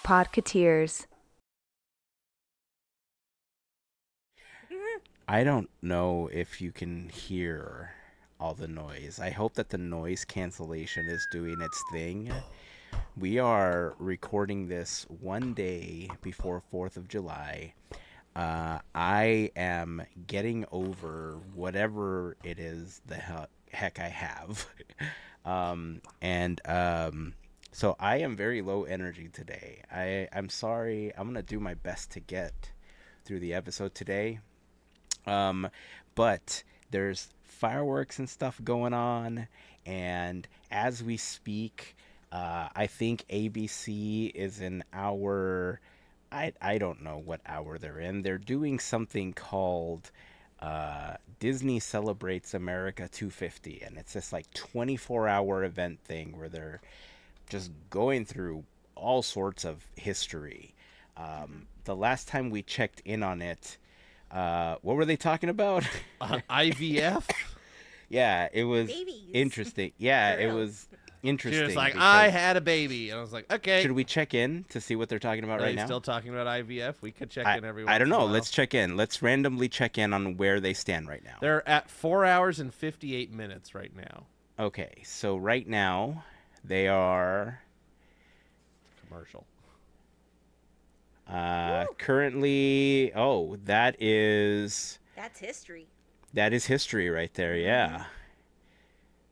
Podketeers. I don't know if you can hear all the noise. I hope that the noise cancellation is doing its thing. We are recording this one day before 4th of July. I am getting over whatever it is the heck I have. So I am very low energy today. I'm sorry. I'm going to do my best to get through the episode today. Um, but there's fireworks and stuff going on, and as we speak, I think ABC is in hour. I don't know what hour they're in. They're doing something called Disney Celebrates America 250, and it's this like 24-hour event thing where they're just going through all sorts of history. The last time we checked in on it, what were they talking about? IVF? Yeah, it was Babies. interesting. Yeah, For it real. was She interesting. was like, because- I had a baby. And I was like, okay. Should we check in to see what they're talking about Are right they now? still talking about IVF? We could check in every I once don't in a know. while. Let's check in. Let's randomly check in on where they stand right now. They're at 4 hours and 58 minutes right now. Okay, so right now they are Commercial. currently. Oh, That's history. that is history right there. Yeah.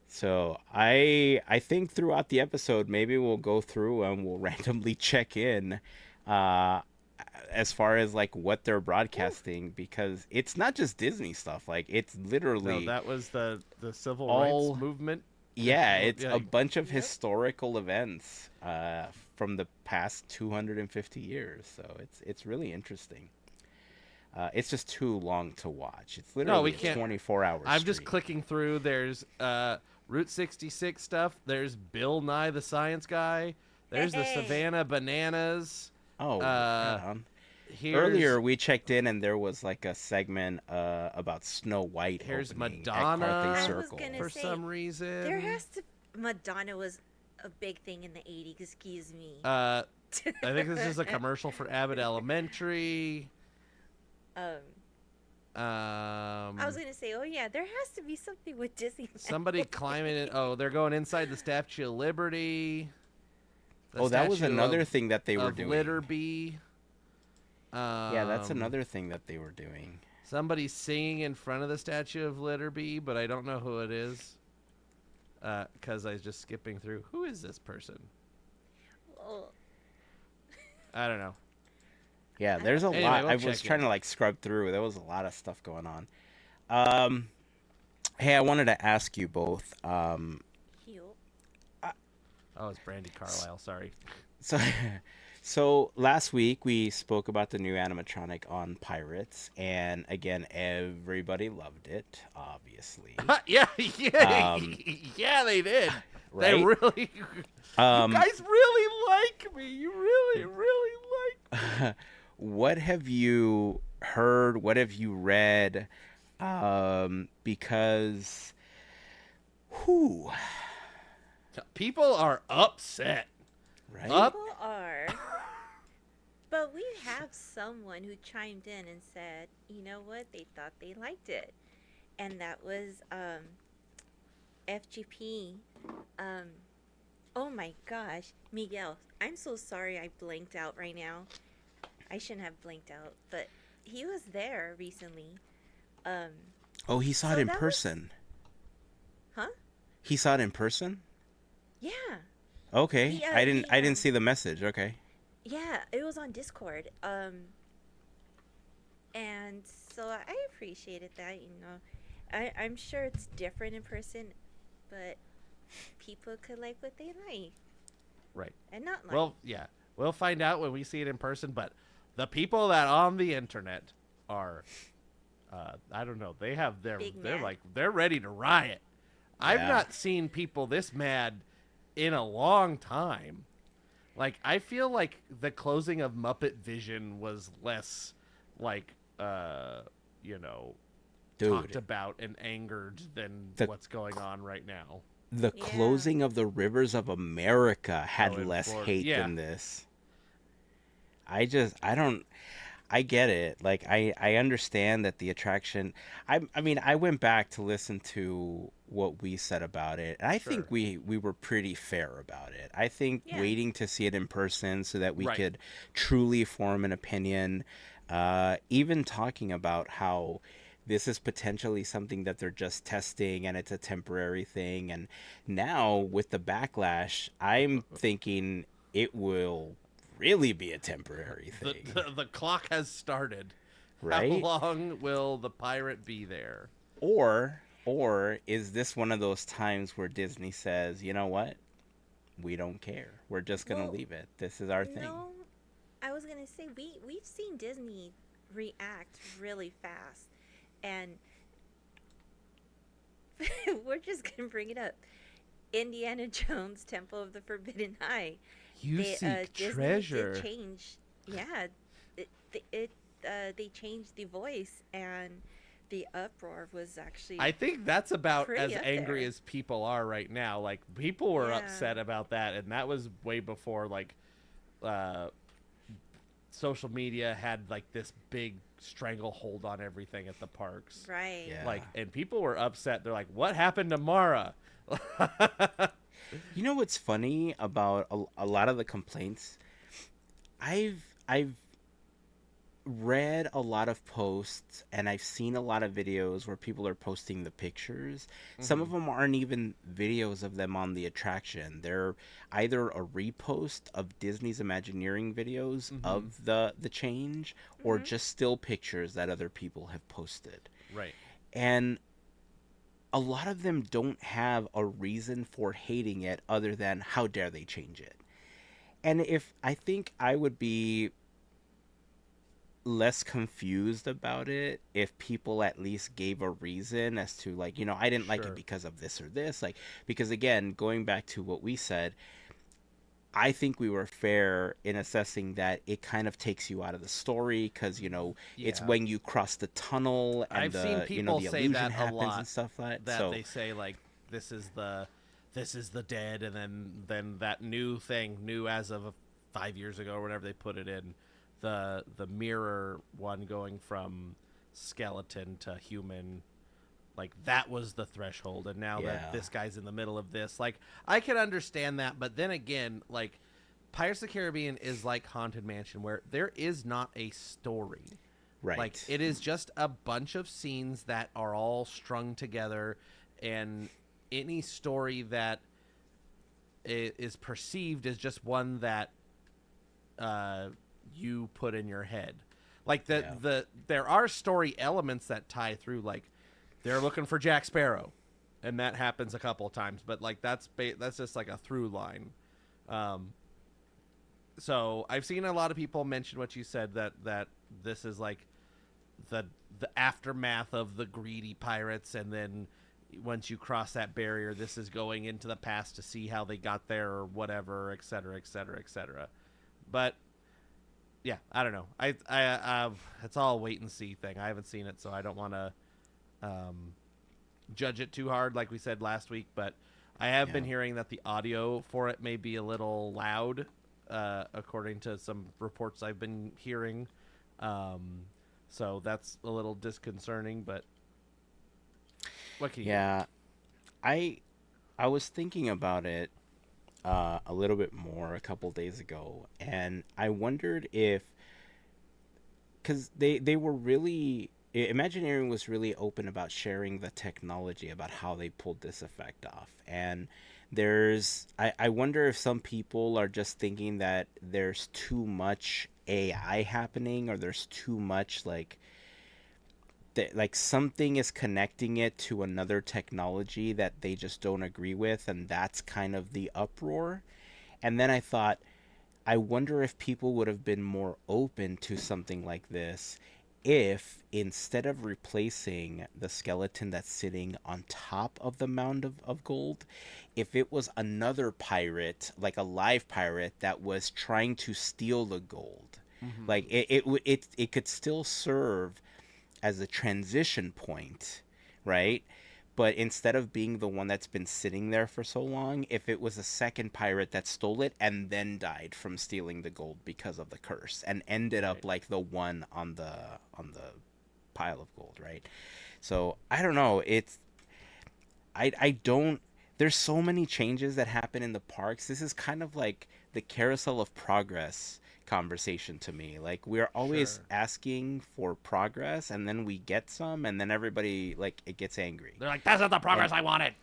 So I think throughout the episode, maybe we'll go through and we'll randomly check in as far as like what they're broadcasting, because it's not just Disney stuff. Like it's literally No, that was the civil all- rights movement. yeah, it's Yeah. a bunch of historical events from the past 250 years. So it's really interesting. It's just too long to watch. It's literally we a can't- 24 hours. I'm just clicking through. There's Route 66 stuff. There's Bill Nye the Science Guy. There's the Hey. Savannah Bananas. Oh, uh, right on. Here's, Earlier we checked in and there was like a segment about Snow White. Here's opening Madonna. at I Carthay was Circle. gonna for say, some reason. There has to. Madonna was a big thing in the 80s. Excuse me. I think this is a commercial for Abbott Elementary. I was gonna say, oh yeah, there has to be something with Disney. Somebody climbing it. Oh, they're going inside the Statue of Liberty. The That was Statue another of- thing that they were of doing. Litterby. Yeah, that's another thing that they were doing. Somebody's singing in front of the Statue of Litterby, but I don't know who it is. Because I was just skipping through. Who is this person? Well, I don't know. Yeah, there's a Anyway, lot. we'll I was check trying in. to like scrub through. There was a lot of stuff going on. Hey, I wanted to ask you both. cute. Oh, it's Brandy Carlisle. Sorry. So, so last week we spoke about the new animatronic on Pirates, and again, everybody loved it. Obviously, yeah, Um, yeah, they did. They right? really. You guys really like me. You really, really like. What have you heard? What have you read? Because, whew, People are upset. right? Up. People are. But we have someone who chimed in and said, you know what? They thought they liked it. And that was FGP. Oh my gosh. Miguel, I'm so sorry I blanked out right now. I shouldn't have blanked out. But he was there recently. Oh, he saw so it in that was- person. Huh? He saw it in person? Yeah. Okay. He, I didn't he, see the message. Okay. Yeah, it was on Discord. And so I appreciated that, you know. I'm sure it's different in person, but people could like what they like Right. and not like. Well, yeah. We'll find out when we see it in person. But the people that on the internet are, I don't know. They have their. Big They're mad. like they're ready to riot. I've Yeah. not seen people this mad in a long time. Like, I feel like the closing of Muppet Vision was less, like, you know, talked Dude, about and angered than The- what's going on right now. the Yeah. closing of the Rivers of America had Oh, in less Florida. hate Yeah. than this. I don't I get it. Like I understand that the attraction. I mean I went back to listen to what we said about it, and I think Sure. we were pretty fair about it. I think Yeah. waiting to see it in person so that we Right. could truly form an opinion, even talking about how this is potentially something that they're just testing and it's a temporary thing, and now with the backlash, I'm thinking it will really be a temporary The, thing, the clock has started. How right? long will the pirate be there? Or is this one of those times where Disney says, "You know what? We don't care. We're just going to Well, leave it. This is our thing." no, I was gonna say we've seen Disney react really fast, and we're just gonna bring it up. Indiana Jones Temple of the Forbidden Eye. You seek Disney did treasure. change. Yeah, they changed the voice, and the uproar was actually I think that's about pretty as up angry there. as people are right now. Like people were Yeah, upset about that, and that was way before like uh, social media had like this big stranglehold on everything at the parks. right. Yeah. Like, and people were upset. They're like, "What happened to Mara?" You know what's funny about a lot of the complaints? I've read a lot of posts and I've seen a lot of videos where people are posting the pictures. Some Hmm. of them aren't even videos of them on the attraction. They're either a repost of Disney's Imagineering videos Hmm. of the change or Mhm. just still pictures that other people have posted. Right. And a lot of them don't have a reason for hating it other than how dare they change it. And if I think I would be less confused about it if people at least gave a reason as to, like, I didn't like it Sure. because of this or this, like, because again, going back to what we said, I think we were fair in assessing that it kind of takes you out of the story because it's Yeah. when you cross the tunnel and I've seen people the say illusion that a happens lot. and stuff like that. That So they say like this is the dead, and then that new thing, new as of 5 years ago or whatever they put it in, the mirror one going from skeleton to human, like that was the threshold, and now that yeah, this guy's in the middle of this, like I can understand that, but then again, like Pirates of the Caribbean is like Haunted Mansion where there is not a story. Like right, it is just a bunch of scenes that are all strung together, and any story that is perceived as just one that uh, you put in your head. Like yeah, there are story elements that tie through. Like they're looking for Jack Sparrow, and that happens a couple of times. But like that's just like a through line. Um, so I've seen a lot of people mention what you said, that this is like the the aftermath of the greedy pirates, and then once you cross that barrier, this is going into the past to see how they got there or whatever, et cetera, et cetera, et cetera. But yeah, I don't know. It's all a wait and see thing. I haven't seen it, so I don't want to um, judge it too hard, like we said last week. But I have been yeah. hearing that the audio for it may be a little loud, according to some reports I've been hearing. Um, so that's a little disconcerting. But what can you do? Yeah, I I was thinking about it a little bit more a couple days ago, and I wondered if, because they were really, Imagineering was really open about sharing the technology about how they pulled this effect off, and I wonder if some people are just thinking that there's too much AI happening, or there's too much like something is connecting it to another technology that they just don't agree with, and that's kind of the uproar. And then I thought, I wonder if people would have been more open to something like this if instead of replacing the skeleton that's sitting on top of the mound of gold, if it was another pirate, like a live pirate that was trying to steal the gold. Like Mm-hmm. it could still serve as a transition point, right? but instead of being the one that's been sitting there for so long, if it was a second pirate that stole it and then died from stealing the gold because of the curse and ended up Right. like the one on the pile of gold, right? So I don't know. I don't. There's so many changes that happen in the parks. This is kind of like the carousel of progress conversation to me. Like we're always Sure. asking for progress, and then we get some, and then everybody like it gets angry. They're like, that's not the And progress I wanted.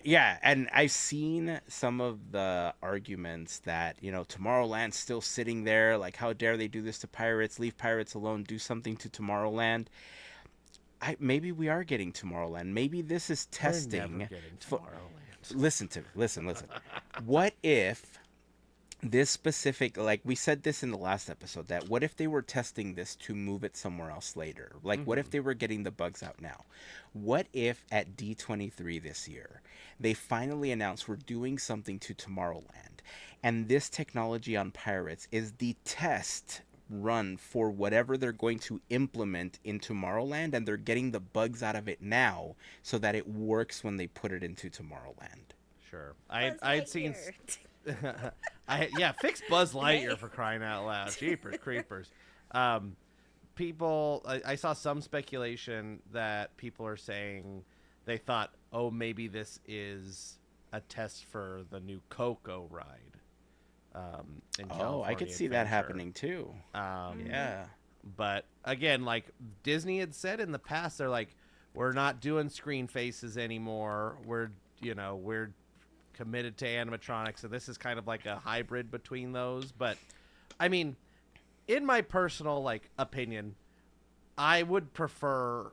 yeah, and I've seen some of the arguments that Tomorrowland's still sitting there. Like, how dare they do this to pirates? Leave pirates alone. Do something to Tomorrowland. Maybe we are getting Tomorrowland. Maybe this is We're never testing. getting For, Tomorrowland. listen to me. Listen. What if this specific, like we said this in the last episode, that what if they were testing this to move it somewhere else later? Like, what if Mm-hmm. they were getting the bugs out now? What if at D23 this year they finally announced we're doing something to Tomorrowland, and this technology on pirates is the test run for whatever they're going to implement in Tomorrowland, and they're getting the bugs out of it now so that it works when they put it into Tomorrowland? Sure. Buzz I'd seen. Lightyear. Yeah, fix Buzz Lightyear Hey. for crying out loud. Jeepers creepers. Um, I saw some speculation that people are saying they thought, oh, maybe this is a test for the new Coco ride in Oh, I California could see that Adventure. happening too. Um, Mhm. Yeah. but again, like Disney had said in the past, they're like, we're not doing screen faces anymore. We're committed to animatronics, so this is kind of like a hybrid between those. But I mean, in my personal like opinion, I would prefer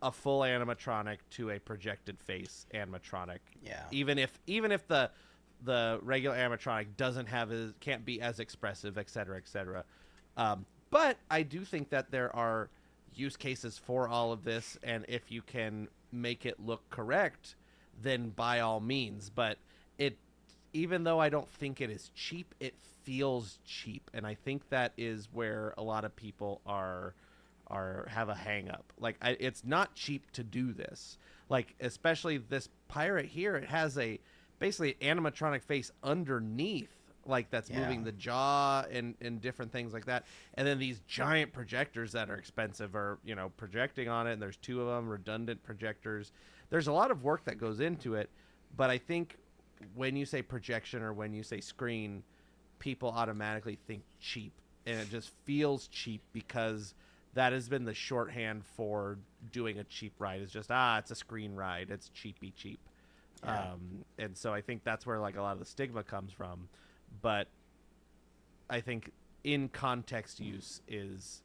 a full animatronic to a projected face animatronic, Yeah. even if the regular animatronic can't be as expressive, etc., etc. But I do think that there are use cases for all of this, and if you can make it look correct, then by all means. But it, even though I don't think it is cheap, it feels cheap, and I think that is where a lot of people are have a hang up. Like it's not cheap to do this. Like especially this pirate here, it has a basically animatronic face underneath, like that's Yeah. moving the jaw and different things like that. And then these giant projectors that are expensive are projecting on it. And there's two of them, redundant projectors. There's a lot of work that goes into it, but I think when you say projection or when you say screen, people automatically think cheap, and it just feels cheap because that has been the shorthand for doing a cheap ride. Is just it's a screen ride. It's cheapy cheap. Yeah. And so I think that's where like a lot of the stigma comes from. But I think in context use is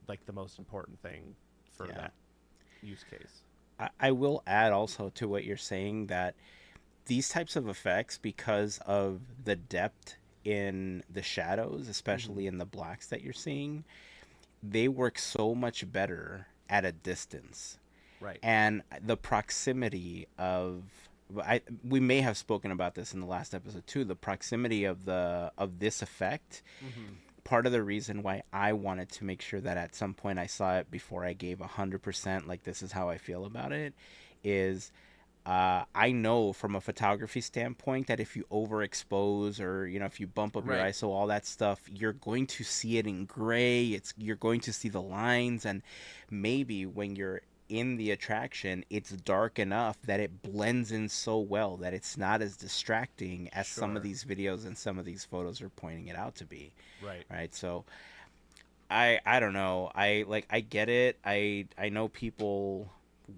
like the most important thing for Yeah. that use case. I will add also to what you're saying that these types of effects, because of the depth in the shadows, Mm-hmm. especially in the blacks that you're seeing, they work so much better at a distance. Right. And the proximity of we may have spoken about this in the last episode too, the proximity of this effect. Mm-hmm. Part of the reason why I wanted to make sure that at some point I saw it before I gave 100%, like this is how I feel about it, is I know from a photography standpoint that if you overexpose or if you bump up your Right. ISO, all that stuff, you're going to see it in gray. You're going to see the lines, and maybe when you're in the attraction, it's dark enough that it blends in so well that it's not as distracting as some of Sure. these videos and some of these photos are pointing it out to be. Right. Right? So I don't know. I get it. I know people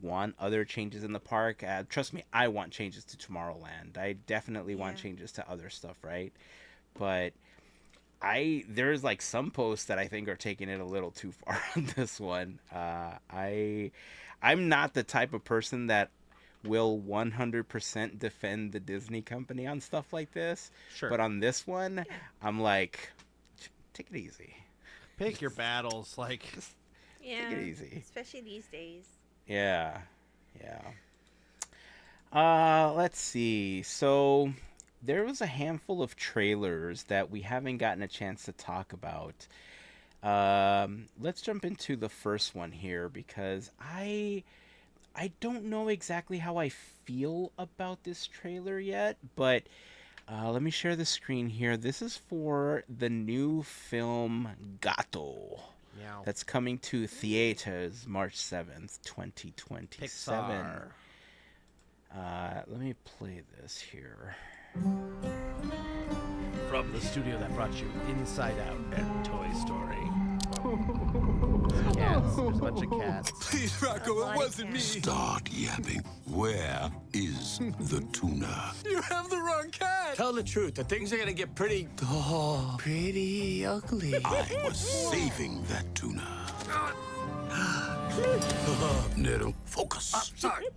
want other changes in the park. Trust me, I want changes to Tomorrowland. I definitely want Yeah. changes to other stuff, right? But there's like some posts that I think are taking it a little too far on this one. I'm not the type of person that will 100% defend the Disney company on stuff like this, Sure. but on this one, Yeah. I'm like, take it easy. Pick your battles. Like, Just take Yeah. it easy. Especially these days. Yeah. Yeah. Let's see. So there was a handful of trailers that we haven't gotten a chance to talk about. Let's jump into the first one here because I don't know exactly how I feel about this trailer yet, but let me share the screen here. This is for the new film Gato Meow. that's coming to theaters March 7th, 2027. Pixar. Let me play this here. From the studio that brought you Inside Out and Toy Story. Cats. There's a bunch of cats. Please, A Rocco, lot it of wasn't me. cats. Start yapping. Where is the tuna? You have the wrong cat. Tell the truth. The things are gonna get pretty ugly. I was saving that tuna. Nero, focus. Sorry.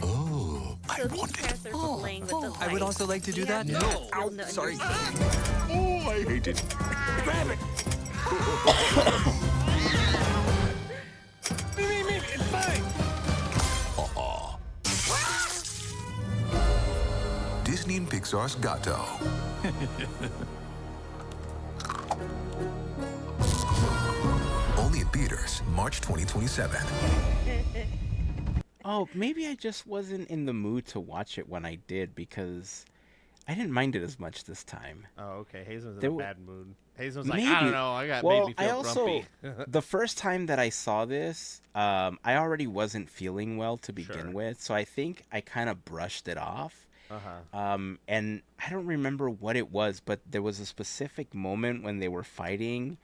Oh, I So these want it. cats are playing with the lights. I would also like to do that. Yeah, No. you'll know- Sorry. Oh, I hate it. Grab it. Me, it's fine. Disney and Pixar's Gato. Only in theaters, March 2027. Oh, maybe I just wasn't in the mood to watch it when I did because I didn't mind it as much this time. Oh, okay. Hazen was in There a w- bad mood. Hazen was like, I Maybe. don't know. I got Well, made me feel I also grumpy. the first time that I saw this, I already wasn't feeling well to begin Sure. with, so I think I kind of brushed it off. Uh-huh. And I don't remember what it was, but there was a specific moment when they were fighting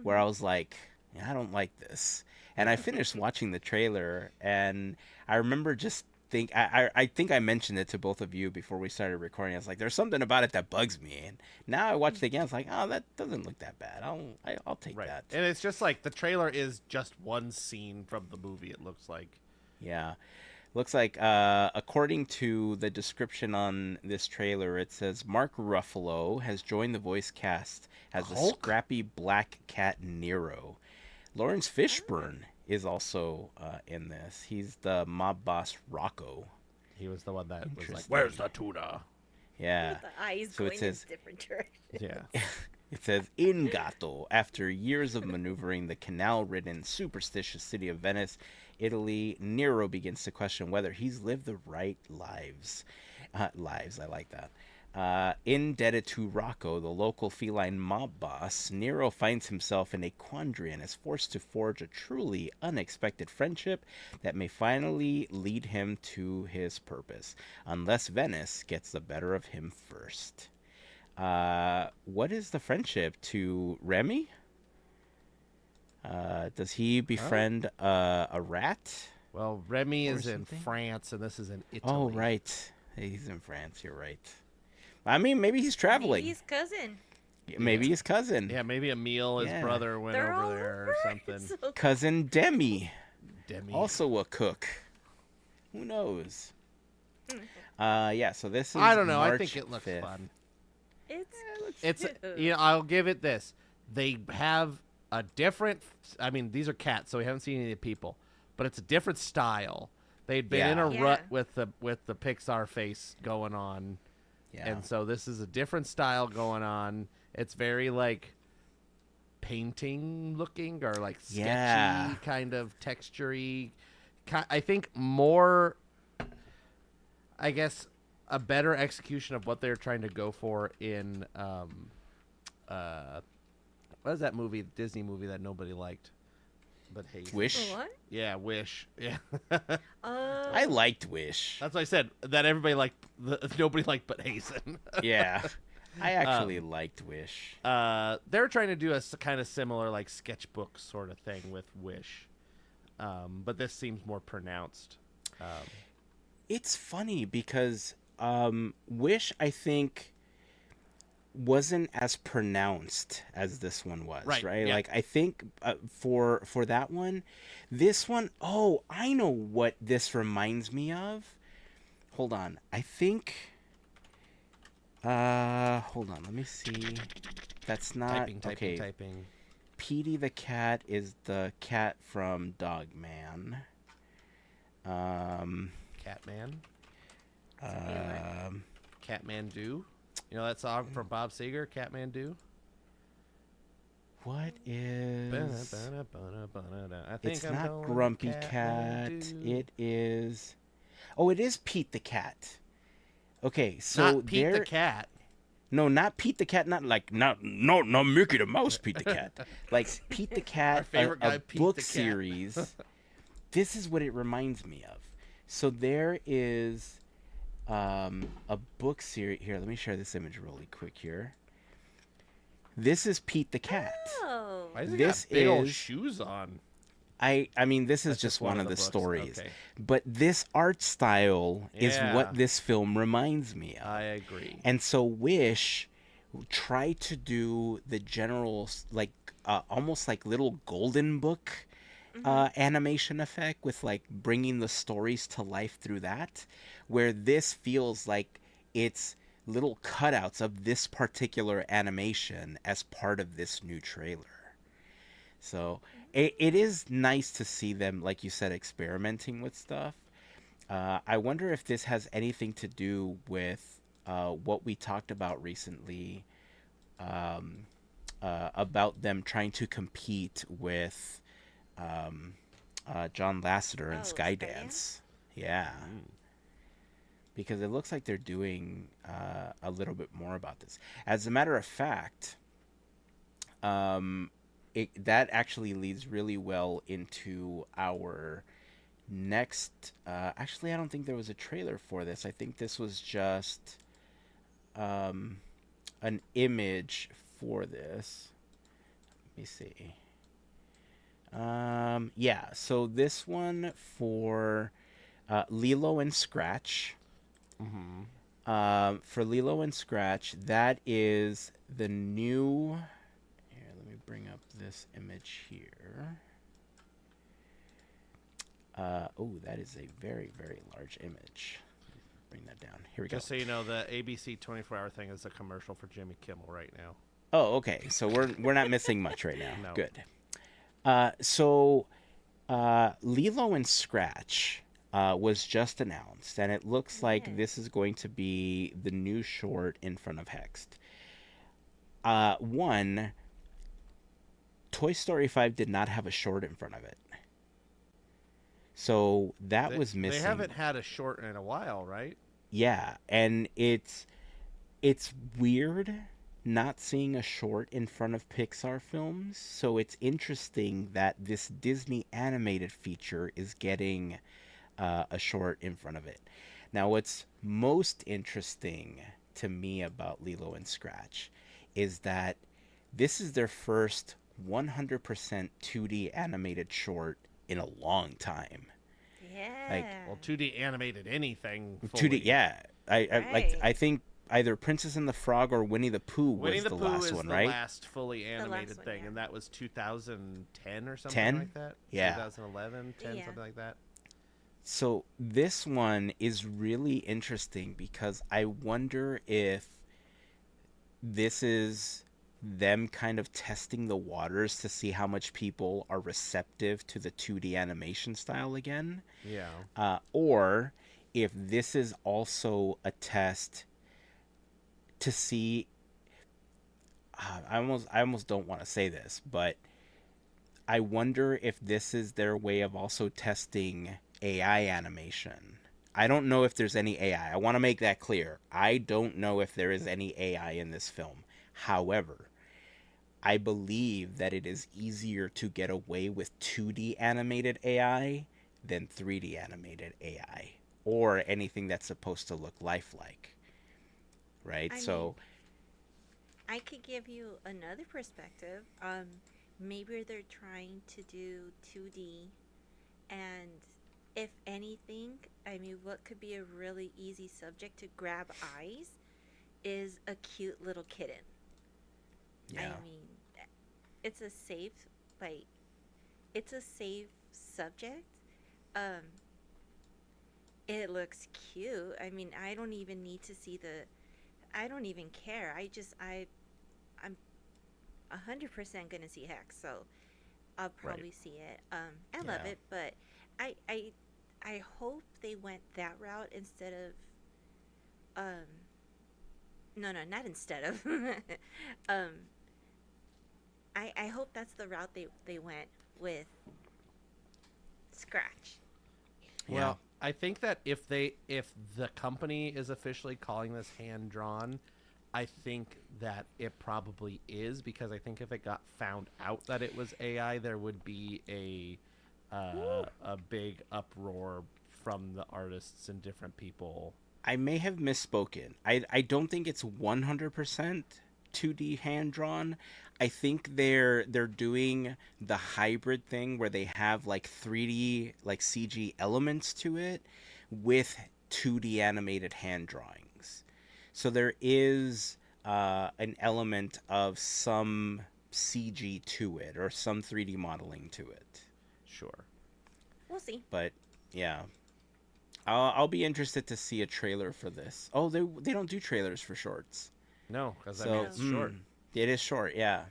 where I was like, I don't like this. And I finished watching the trailer, and I remember just I think I mentioned it to both of you before we started recording. I was like, there's something about it that bugs me. And now I watched it again. I was like, oh, that doesn't look that bad. I'll take Right. that. And it's just like the trailer is just one scene from the movie, it looks like. Yeah. Looks like, according to the description on this trailer, it says Mark Ruffalo has joined the voice cast as the Hulk? scrappy black cat Nero. Lawrence Fishburne is also in this. He's the mob boss Rocco. He was the one that was like, Interesting. where's the tuna? Yeah. The eyes So it going says- in different directions. Yeah. It says, in Gato, after years of maneuvering the canal-ridden, superstitious city of Venice, Italy, Nero begins to question whether he's lived the right lives. I like that. Indebted to Rocco, the local feline mob boss, Nero finds himself in a quandary and is forced to forge a truly unexpected friendship that may finally lead him to his purpose, unless Venice gets the better of him first. What is the friendship to Remy? Does he befriend a rat? Well, Remy Or is in something? France, and this is in Italy. Oh, right. He's in France. You're right. I mean, maybe he's traveling. Maybe his cousin. Maybe his cousin. Yeah, maybe Emil, his Yeah. brother, went They're over all there over. or something. So Cousin Demi. Demi. Also a cook. Who knows? Yeah, so this is I don't know. I March think it looks 5th. fun. it's It's I'll give it this. They have a different. I mean, these are cats, so we haven't seen any of the people, but it's a different style. They'd been in a Yeah. rut with the Pixar face going on, Yeah. and so this is a different style going on. It's very like painting looking or like sketchy Yeah. kind of textury. I think more. I guess a better execution of what they're trying to go for in what is that movie, Disney movie that nobody liked but Heyzen? Wish. what? Yeah, Wish. Yeah. I liked Wish. That's what I said, that everybody liked nobody liked but Heyzen. Yeah. I actually liked Wish. They're trying to do a kind of similar like sketchbook sort of thing with Wish. But this seems more pronounced. It's funny because Wish, I think, wasn't as pronounced as this one was, Right, right? yeah. Like I think for that one, this one, oh, I know what this reminds me of. Hold on. I think hold on, let me see. That's not okay. Typing. Petey the cat is the cat from Dogman. Catman. Um, Catman Do. You know that song from Bob Seger, Catman Do? What is? I think It's I'm not going Grumpy cat Cat. one, It is. Oh, it is Pete the Cat. Okay, so not Pete the Cat. No, not Pete the Cat. Not Mickey the Mouse. Pete the Cat. Like Pete the Cat, Our favorite guy, a Pete book the Cat. series. This is what it reminds me of. So there is a book series here. Let me share this image really quick here. This is Pete the Cat. Oh. Why does he This got big old is- shoes on? I mean, this is That's just one of the books. stories. Okay. But this art style is Yeah. what this film reminds me of. I agree. And so Wish tried to do the general, like, almost like little golden book animation effect with, like, bringing the stories to life through that, where this feels like it's little cutouts of this particular animation as part of this new trailer. So it is nice to see them, like you said, experimenting with stuff. I wonder if this has anything to do with what we talked about recently about them trying to compete with John Lasseter and Oh, Skydance. Yeah. Because it looks like they're doing a little bit more about this. As a matter of fact, that actually leads really well into our next. Actually, I don't think there was a trailer for this. I think this was just an image for this. Let me see. Yeah, so this one for Lilo and Scratch. For Lilo and Scratch, that is the new. Here, let me bring up this image here. Oh, that is a very, very large image. Bring that down. Here we go. Just so you know, the ABC 24-hour thing is a commercial for Jimmy Kimmel right now. Oh, okay. So we're not missing much right now. No. Good. So Lilo and Scratch was just announced, and it looks like this is going to be the new short in front of Hext. One, Toy Story 5 did not have a short in front of it. So that was missing. They haven't had a short in a while, right? Yeah, and it's weird not seeing a short in front of Pixar films. So it's interesting that this Disney animated feature is getting a short in front of it. Now, what's most interesting to me about Lilo and Scratch is that this is their first 100% 2D animated short in a long time. Yeah. Well, 2D animated anything. 2D, fully. yeah. Right. I think either Princess and the Frog or Winnie the Pooh Winnie was the the Pooh last is one, the right? last fully animated one, thing, yeah. and that was 2010 or something 10? like that. Yeah. 2011, 10, Yeah. something like that. So this one is really interesting because I wonder if this is them kind of testing the waters to see how much people are receptive to the 2D animation style again. Yeah. Or if this is also a test to see. I almost don't want to say this, but I wonder if this is their way of also testing AI animation. I don't know if there's any AI. I want to make that clear. I don't know if there is any AI in this film. However, I believe that it is easier to get away with 2D animated AI than 3D animated AI or anything that's supposed to look lifelike. Right? I So I could give you another perspective. Maybe they're trying to do 2D, and if anything, I mean, what could be a really easy subject to grab eyes is a cute little kitten. yeah. I mean, it's a safe, it's a safe subject. It looks cute. I mean, I don't even need to see I don't even care. I'm 100% gonna see Hex, so I'll probably see it. I love Yeah. it, but I hope they went that route instead of no, not instead of I hope that's the route they went with Scratch. Well, I think that if the company is officially calling this hand drawn, I think that it probably is, because I think if it got found out that it was AI, there would be a big uproar from the artists and different people. I may have misspoken. I don't think it's 100% 2D hand drawn. I think they're doing the hybrid thing where they have like 3D like CG elements to it with 2D animated hand drawings. So there is an element of some CG to it or some 3D modeling to it. Sure. We'll see. But yeah. I'll be interested to see a trailer for this. Oh, they don't do trailers for shorts. No, because So it's short. It is short, yeah.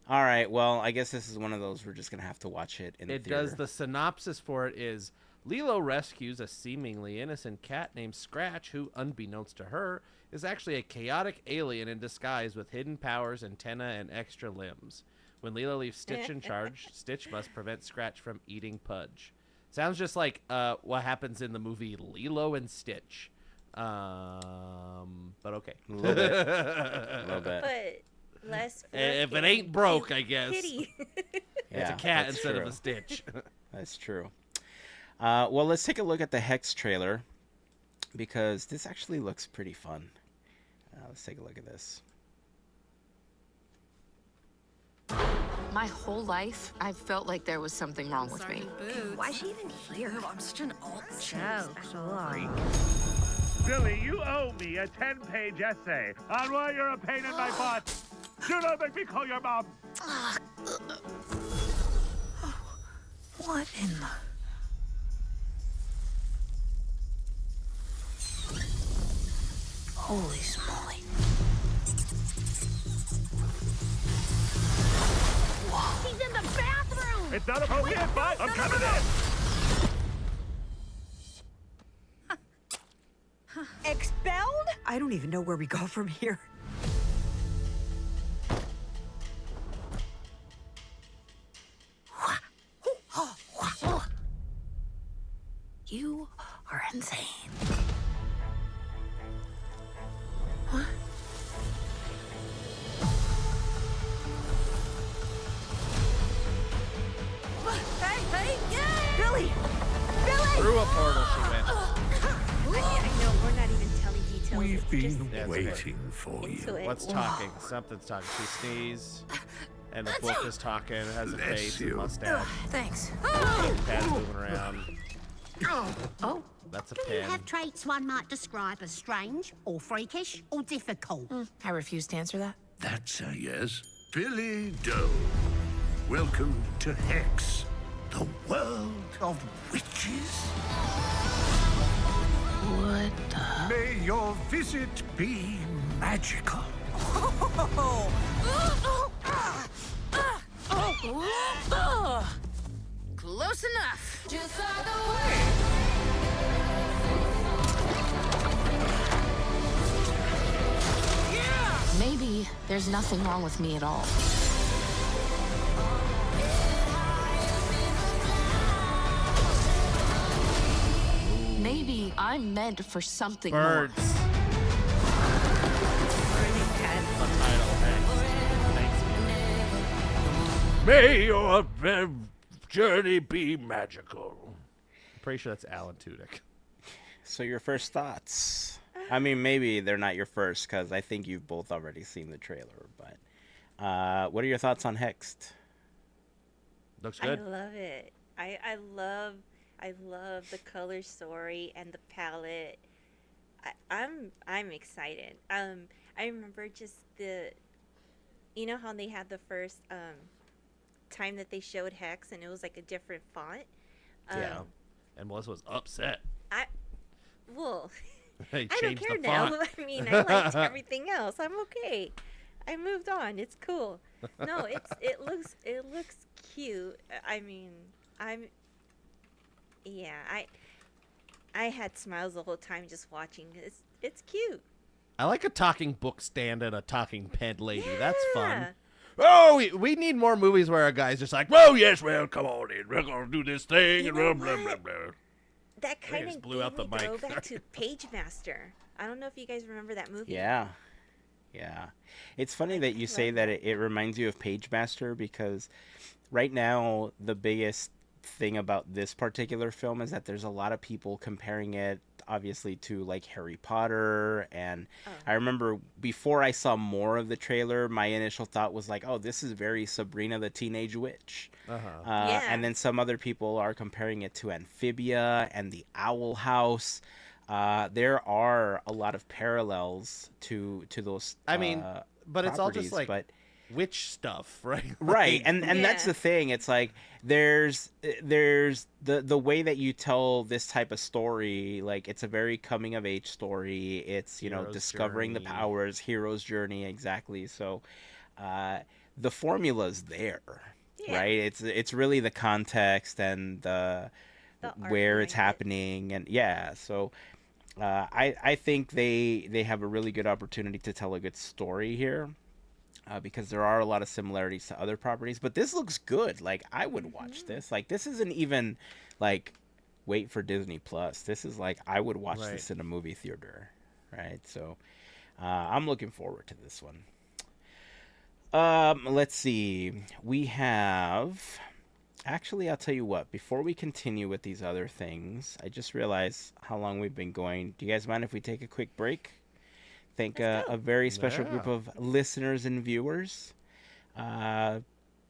All right, well, I guess this is one of those we're just gonna have to watch it in the theater. Does the synopsis for it is Lilo rescues a seemingly innocent cat named Scratch, who, unbeknownst to her, is actually a chaotic alien in disguise with hidden powers, antenna, and extra limbs. When Lilo leaves Stitch in charge, Stitch must prevent Scratch from eating Pudge. Sounds just like what happens in the movie Lilo and Stitch. But okay. A little bit. A little bit. But less. If it ain't broke, I guess. Kitty. It's Yeah, a cat that's instead of true. a Stitch. That's true. Well, let's take a look at the Hex trailer, because this actually looks pretty fun. Let's take a look at this. My whole life, I felt like there was something wrong with me. Why is she even here? I'm such an alt. So cool. Billy, you owe me a 10-page essay on why you're a pain in my butt. Do not make me call your mom. What in the... Holy smoly. He's in the bathroom! It's not appropriate, but I'm coming in. Expelled? I don't even know where we go from here. You are insane. What? Hey, yeah! Billy! Billy! Through a portal she went. I know we're not even telling details. We've It's been just That's waiting for into you. it. What's talking? Something's talking. She sneezed, and the book is talking. It has a Bless face and you. mustache. Thanks. Pad's moving around. Oh, That's a Do you pen. have traits one might describe as strange, or freakish, or difficult? I refuse to answer that. That's a yes. Billy Doe. Welcome to Hex, the world of witches. What the... May your visit be magical. Close enough. Just Maybe there's nothing wrong with me at all. Maybe I'm meant for something more. Birds. The title. Thanks. May your journey be magical. I'm pretty sure that's Alan Tudyk. So your first thoughts? I mean, maybe they're not your first, because I think you've both already seen the trailer. But what are your thoughts on Hexed? Looks I good. love it. I love the color story and the palette. I'm excited. I remember just you know how they had the first time that they showed Hex and it was like a different font. Yeah. And Melissa was upset. Well, They I don't changed care the now. font. I mean, I liked everything else. I'm okay. I moved on. It's cool. No, it looks cute. I mean, I had smiles the whole time just watching. It's cute. I like a talking book stand and a talking pen lady. That's fun. Oh, we need more movies where a guy's just like, "Oh yes, well, come on in, we're gonna do this thing," You and know blah blah what? blah blah. That kind just of blew out gave the me mic. throwback to Page Master. I don't know if you guys remember that movie. Yeah. Yeah. It's funny that you say that it reminds you of Page Master, because right now the biggest thing about this particular film is that there's a lot of people comparing it obviously to like Harry Potter, and I remember before I saw more of the trailer, my initial thought was like, oh, this is very Sabrina the Teenage Witch. Yeah. And then some other people are comparing it to Amphibia and the Owl House. There are a lot of parallels to those. I mean, but it's all just properties, like witch stuff, right? right, Like, and that's the thing. It's like there's the way that you tell this type of story. Like, it's a very coming of age story. It's, you know, Hero's discovering the journey. powers, hero's journey, exactly. So the formula's there. Yeah. Right, it's really the context and The art where it's behind it. happening, and yeah. So I think they have a really good opportunity to tell a good story here, because there are a lot of similarities to other properties. But this looks good. Like, I would watch this. Like, this isn't even like wait for Disney Plus. This is like I would watch Right. this in a movie theater, right? So I'm looking forward to this one. Let's see. We have. Actually, I'll tell you what. Before we continue with these other things, I just realized how long we've been going. Do you guys mind if we take a quick break? Thank a very special group Yeah. of listeners and viewers.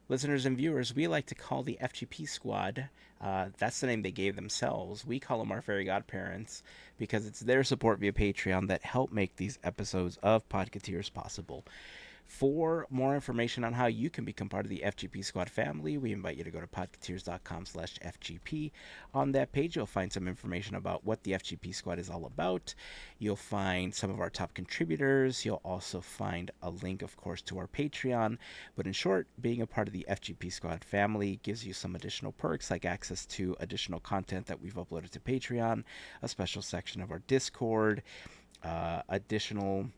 Listeners and viewers, we like to call the FGP Squad. That's the name they gave themselves. We call them our Fairy Godparents because it's their support via Patreon that help make these episodes of Podketeers possible. For more information on how you can become part of the FGP Squad family, we invite you to go to podketeers.com/FGP. On that page, you'll find some information about what the FGP Squad is all about. You'll find some of our top contributors. You'll also find a link, of course, to our Patreon. But in short, being a part of the FGP Squad family gives you some additional perks, like access to additional content that we've uploaded to Patreon, a special section of our Discord, additional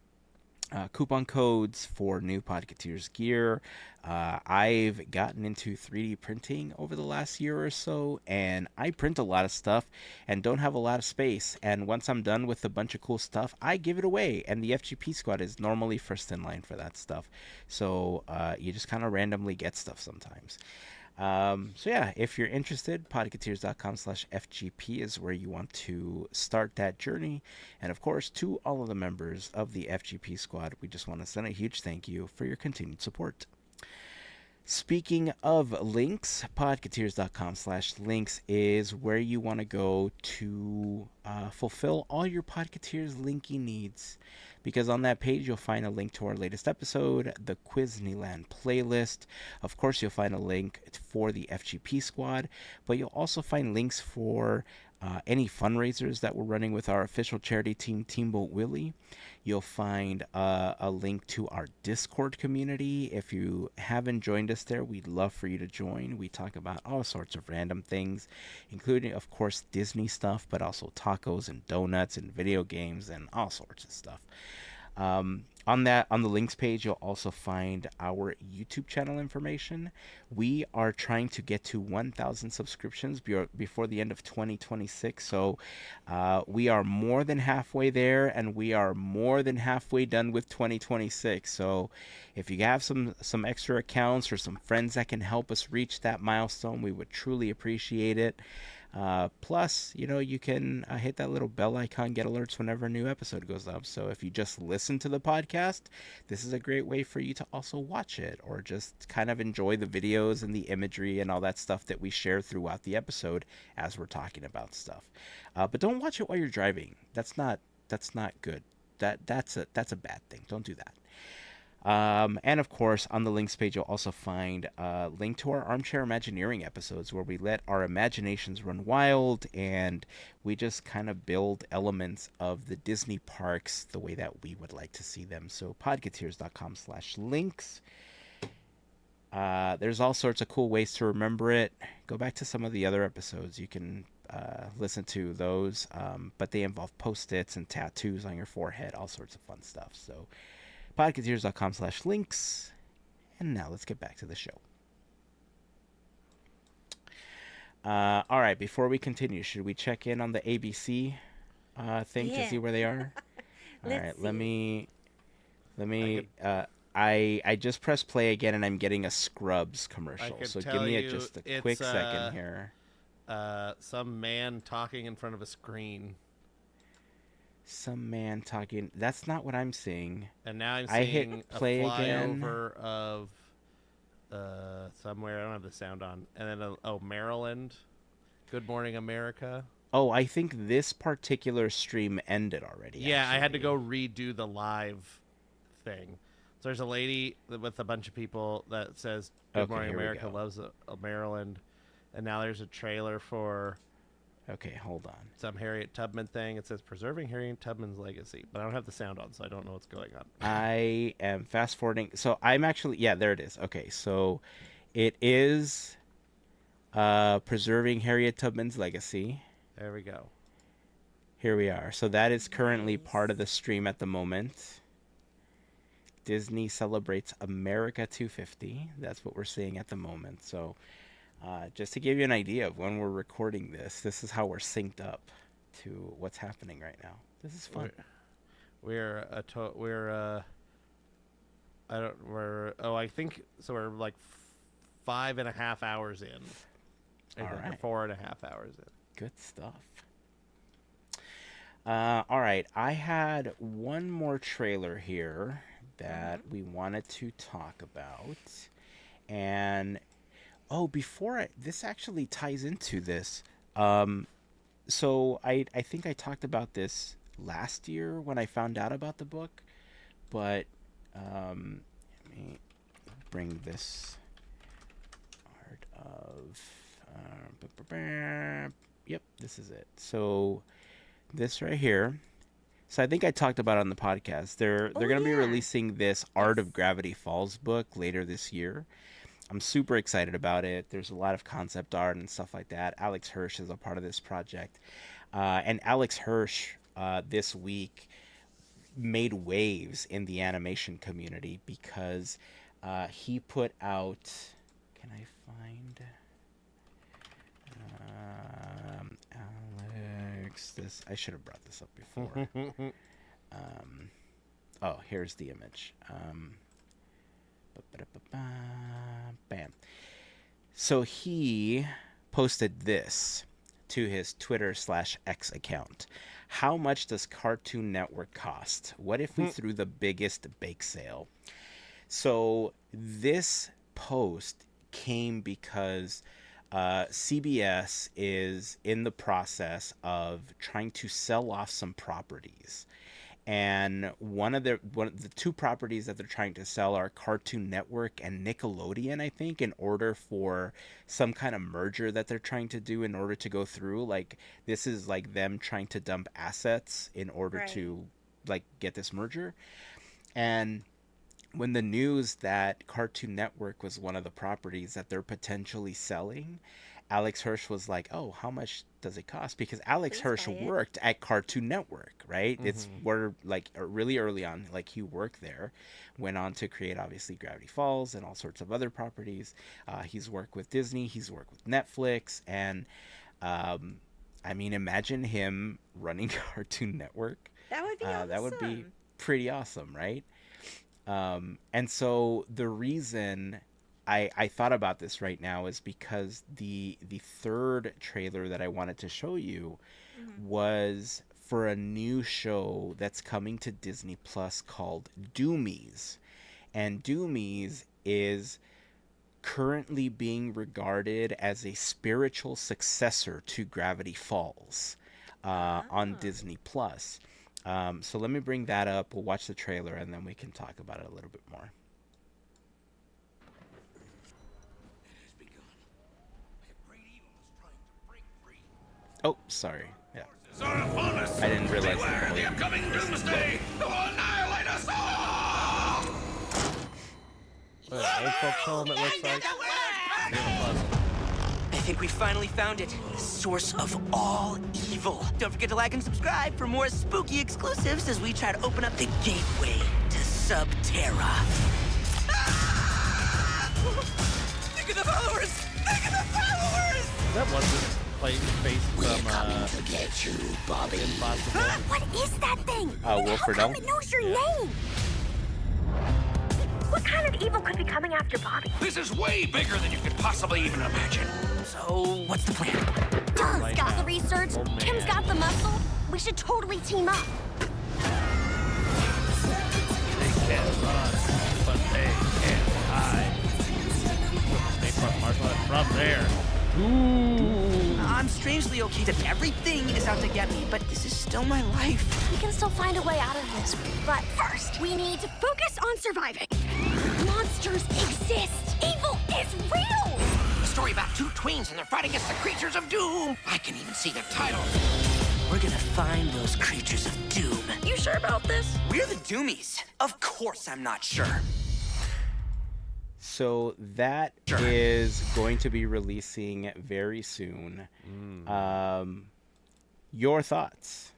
coupon codes for new Podketeers gear. I've gotten into 3D printing over the last year or so, and I print a lot of stuff and don't have a lot of space. And once I'm done with a bunch of cool stuff, I give it away, and the FGP Squad is normally first in line for that stuff. So you just kind of randomly get stuff sometimes. So yeah, if you're interested, podketeers.com/FGP is where you want to start that journey. And of course, to all of the members of the FGP Squad, we just want to send a huge thank you for your continued support. Speaking of links, podketeers.com/links is where you want to go to fulfill all your Podketeers linking needs. Because on that page, you'll find a link to our latest episode, the Quizneyland playlist. Of course, you'll find a link for the FGP Squad, but you'll also find links for any fundraisers that we're running with our official charity team, Teamboat Willie. You'll find a link to our Discord community. If you haven't joined us there, we'd love for you to join. We talk about all sorts of random things, including, of course, Disney stuff, but also tacos and donuts and video games and all sorts of stuff. On the links page, you'll also find our YouTube channel information. We are trying to get to 1,000 subscriptions before the end of 2026. So we are more than halfway there, and we are more than halfway done with 2026. So if you have some extra accounts or some friends that can help us reach that milestone, we would truly appreciate it. Plus, you know, you can hit that little bell icon, get alerts whenever a new episode goes up. So if you just listen to the podcast, this is a great way for you to also watch it, or just kind of enjoy the videos and the imagery and all that stuff that we share throughout the episode as we're talking about stuff. But don't watch it while you're driving. That's not good. That's a bad thing. Don't do that. And of course, on the links page, you'll also find a link to our Armchair Imagineering episodes, where we let our imaginations run wild and we just kind of build elements of the Disney parks the way that we would like to see them. So podketeers.com/links. There's all sorts of cool ways to remember it. Go back to some of the other episodes. You can listen to those, but they involve Post-its and tattoos on your forehead, all sorts of fun stuff. So podketeers.com/links. And now let's get back to the show. All right, before we continue, should we check in on the ABC thing to see where they are? All right, let me. I just pressed play again, and I'm getting a Scrubs commercial. So give me just a quick second here. Some man talking in front of a screen. Some man talking. That's not what I'm seeing. And now I'm I seeing hit play a again. flyover of somewhere. I don't have the sound on. And then Maryland. Good Morning America. Oh, I think this particular stream ended already. Yeah, actually. I had to go redo the live thing. So there's a lady with a bunch of people that says Good Morning America loves Maryland. And now there's a trailer for... Okay, hold on. Some Harriet Tubman thing. It says Preserving Harriet Tubman's Legacy. But I don't have the sound on, so I don't know what's going on. I am fast forwarding. So I'm actually... Yeah, there it is. Okay, so it is Preserving Harriet Tubman's Legacy. There we go. Here we are. So that is currently part of the stream at the moment. Disney celebrates America 250. That's what we're seeing at the moment. So... just to give you an idea of when we're recording this, this is how we're synced up to what's happening right now. This is fun. I think so. We're like 5.5 hours in. All right. 4.5 hours in. Good stuff. All right. I had one more trailer here that we wanted to talk about, and. Oh, this actually ties into this. So I think I talked about this last year when I found out about the book, but let me bring this art of. Yep, this is it. So this right here. So I think I talked about it on the podcast. They're going to be releasing this Art of Gravity Falls book later this year. I'm super excited about it. There's a lot of concept art and stuff like that. Alex Hirsch is a part of this project. And Alex Hirsch this week made waves in the animation community because he put out... Can I find... Alex... I should have brought this up before. Here's the image. Bam. So he posted this to his Twitter/X account. How much does Cartoon Network cost? What if we threw the biggest bake sale? So this post came because CBS is in the process of trying to sell off some properties. And one of the two properties that they're trying to sell are Cartoon Network and Nickelodeon, I think, in order for some kind of merger that they're trying to do in order to go through. Like, this is like them trying to dump assets in order to like get this merger. And when the news that Cartoon Network was one of the properties that they're potentially selling, Alex Hirsch was like, oh, how much does it cost? Because Alex Hirsch worked at Cartoon Network, right? Mm-hmm. It's where, like, really early on, like, he worked there, went on to create, obviously, Gravity Falls and all sorts of other properties. He's worked with Disney, he's worked with Netflix, and, I mean, imagine him running Cartoon Network. That would be awesome. That would be pretty awesome, right? And so the reason... I thought about this right now is because the third trailer that I wanted to show you was for a new show that's coming to Disney Plus called Doomies. And Doomies is currently being regarded as a spiritual successor to Gravity Falls on Disney Plus. So let me bring that up. We'll watch the trailer and then we can talk about it a little bit more. Oh, sorry. Yeah. I didn't realize that. The upcoming doomsday will annihilate us all! Old folks home, it looks like. I think we finally found it. The source of all evil. Don't forget to like and subscribe for more spooky exclusives as we try to open up the gateway to Subterra. at the followers! Look at the followers! That wasn't face from Get you, Bobby. Impossible. What is that thing? Wilford How L. come it knows your name? What kind of evil could be coming after Bobby? This is way bigger than you could possibly even imagine. So, what's the plan? Doug's Right got now. the research. Oh, man. Kim's got the muscle. We should totally team up. They can't run, but they can't hide. They from martial arts from there. I'm strangely okay that everything is out to get me, but this is still my life. We can still find a way out of this. But first, we need to focus on surviving. Monsters exist. Evil is real. A story about two twins and they're fighting against the creatures of doom. I can even see the title. We're gonna find those creatures of doom. You sure about this? We're the Doomies. Of course I'm not sure. So that is going to be releasing very soon. Your thoughts?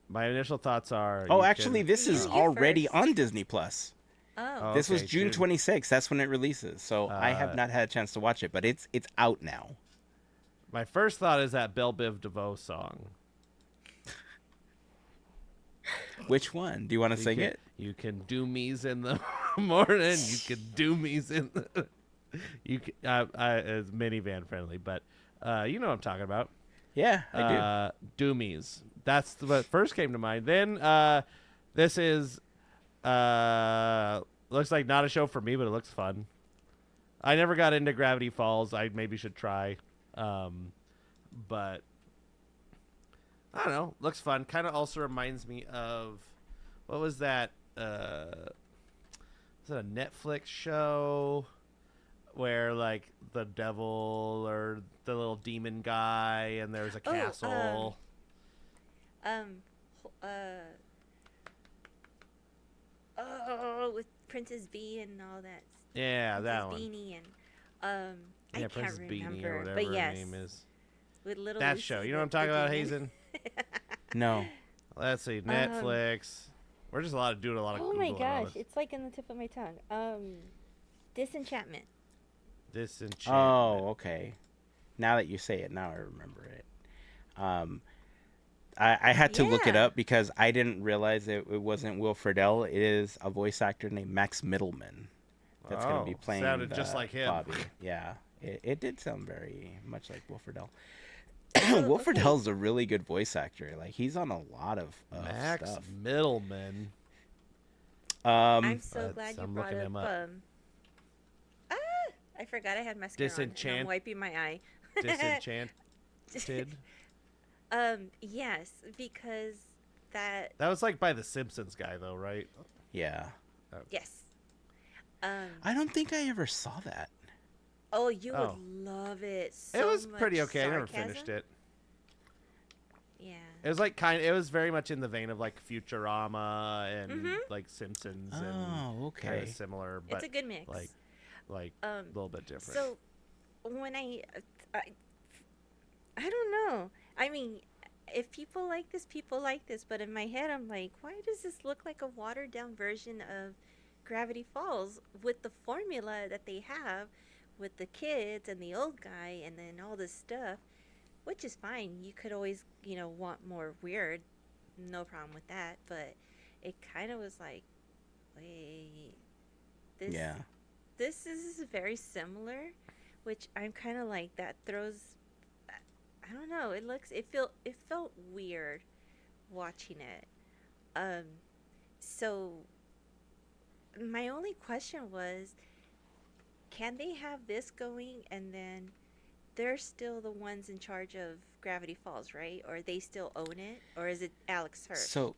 My initial thoughts are. Oh, you actually, can- this is You already first. on Disney Plus. Oh. This was Okay, June 26th. That's when it releases. So I have not had a chance to watch it, but it's out now. My first thought is that Belle Biv DeVoe song. Which one? Do you want to sing can, it? You can do me's in the morning. You can do me's in the. You can. It's minivan friendly, but you know what I'm talking about. Yeah, I do. Doomies. That's what first came to mind. Then this is looks like not a show for me, but it looks fun. I never got into Gravity Falls. I maybe should try, but I don't know. Looks fun. Kind of also reminds me of what was that? Was it a Netflix show where like the devil or the little demon guy and there's a castle? With Princess B and all that. Yeah, that one. Princess Beanie and I Yeah, can't Princess Beanie remember, or whatever but yes, her name is. with little That Lucy, show. You know what I'm the talking about, demon. Heyzen? No. Let's see. Netflix. We're just doing a lot of Oh my Googling on gosh, this. it's like in the tip of my tongue. Disenchantment. Disenchantment. Oh, okay. Now that you say it, now I remember it. I had to look it Yeah. up because I didn't realize it wasn't Will Friedle. It is a voice actor named Max Middleman that's going to be playing sounded just like him. Bobby. Yeah, it did sound very much like Will Friedle. Will okay. Friedle's a really good voice actor. Like he's on a lot of Max stuff. Middleman. I'm so Let's- glad you I'm brought looking up. him up. I forgot I had mascara on. and I'm wiping my eye. Disenchanted. Yes, because that. That was like by the Simpsons guy, though, right? Yeah. Yes. I don't think I ever saw that. Oh, you Oh. would love it. So It was much pretty okay. I never sarcasm. finished it. Yeah. It was like it was very much in the vein of like Futurama and like Simpsons and Oh, kind okay. of similar, but It's a good mix. like a little bit different. So, when I don't know. I mean, if people like this, people like this. But in my head, I'm like, why does this look like a watered down version of Gravity Falls with the formula that they have with the kids and the old guy and then all this stuff, which is fine. You could always, want more weird. No problem with that. But it kind of was like, wait, this is very similar, which I'm kind of like, that throws, I don't know, it felt weird watching it. So my only question was, can they have this going and then they're still the ones in charge of Gravity Falls, right? Or they still own it? Or is it Alex Hirsch?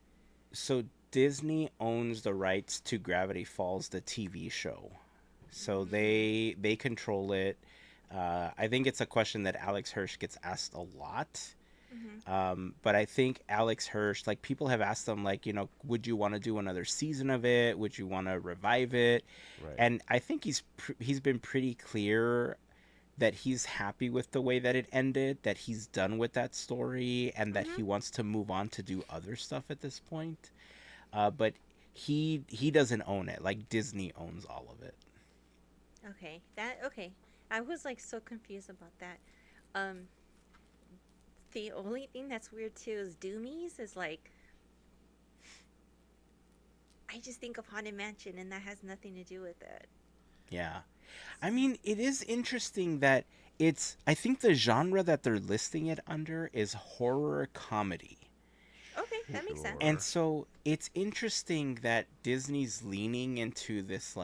So Disney owns the rights to Gravity Falls, the TV show. So they control it. I think it's a question that Alex Hirsch gets asked a lot. But I think Alex Hirsch, like, people have asked him, like, would you want to do another season of it? Would you want to revive it? Right. And I think he's been pretty clear that he's happy with the way that it ended, that he's done with that story, and that he wants to move on to do other stuff at this point. But he doesn't own it. Like, Disney owns all of it. Okay, okay. I was like so confused about that. The only thing that's weird too is Doomies is like, I just think of Haunted Mansion and that has nothing to do with it. Yeah. I mean, it is interesting that I think the genre that they're listing it under is horror comedy. Okay, that makes sense. And so it's interesting that Disney's leaning into this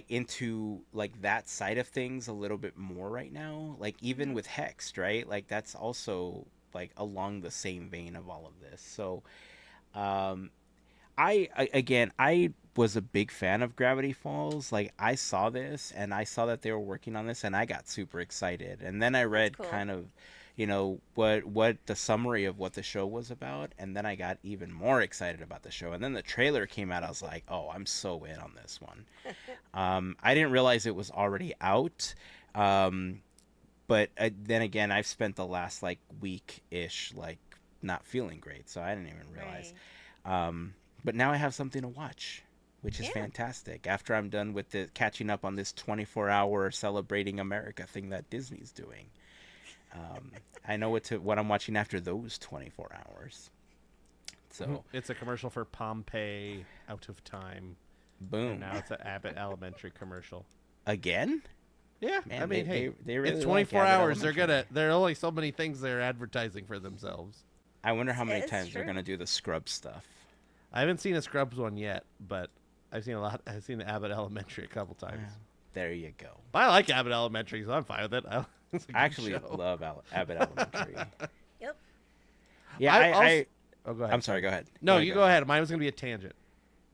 into that side of things a little bit more right now. Like even with Hexed, right? Like that's also like along the same vein of all of this. So I was a big fan of Gravity Falls. Like I saw this and I saw that they were working on this and I got super excited. And then I read kind of, what the summary of what the show was about, and then I got even more excited about the show. And then the trailer came out. I was like, "Oh, I'm so in on this one." I didn't realize it was already out. But then again, I've spent the last like week-ish like not feeling great, so I didn't even realize. Right. But now I have something to watch, which is fantastic. After I'm done with the catching up on this 24-hour celebrating America thing that Disney's doing, I know what I'm watching after those 24 hours. So it's a commercial for Pompeii, Out of Time. Boom. And now it's an Abbott Elementary commercial. Again? Yeah, Man, I mean, they really it's 24 like hours. There are only so many things they're advertising for themselves. I wonder how many times they're gonna do the Scrubs stuff. I haven't seen a Scrubs one yet, but I've seen a lot. I've seen Abbott Elementary a couple times. There you go. But I like Abbott Elementary, so I'm fine with it. I actually love Abbott Elementary. Yep. Yeah, oh, go ahead. I'm sorry. Go ahead. No, you go ahead. Mine was gonna be a tangent.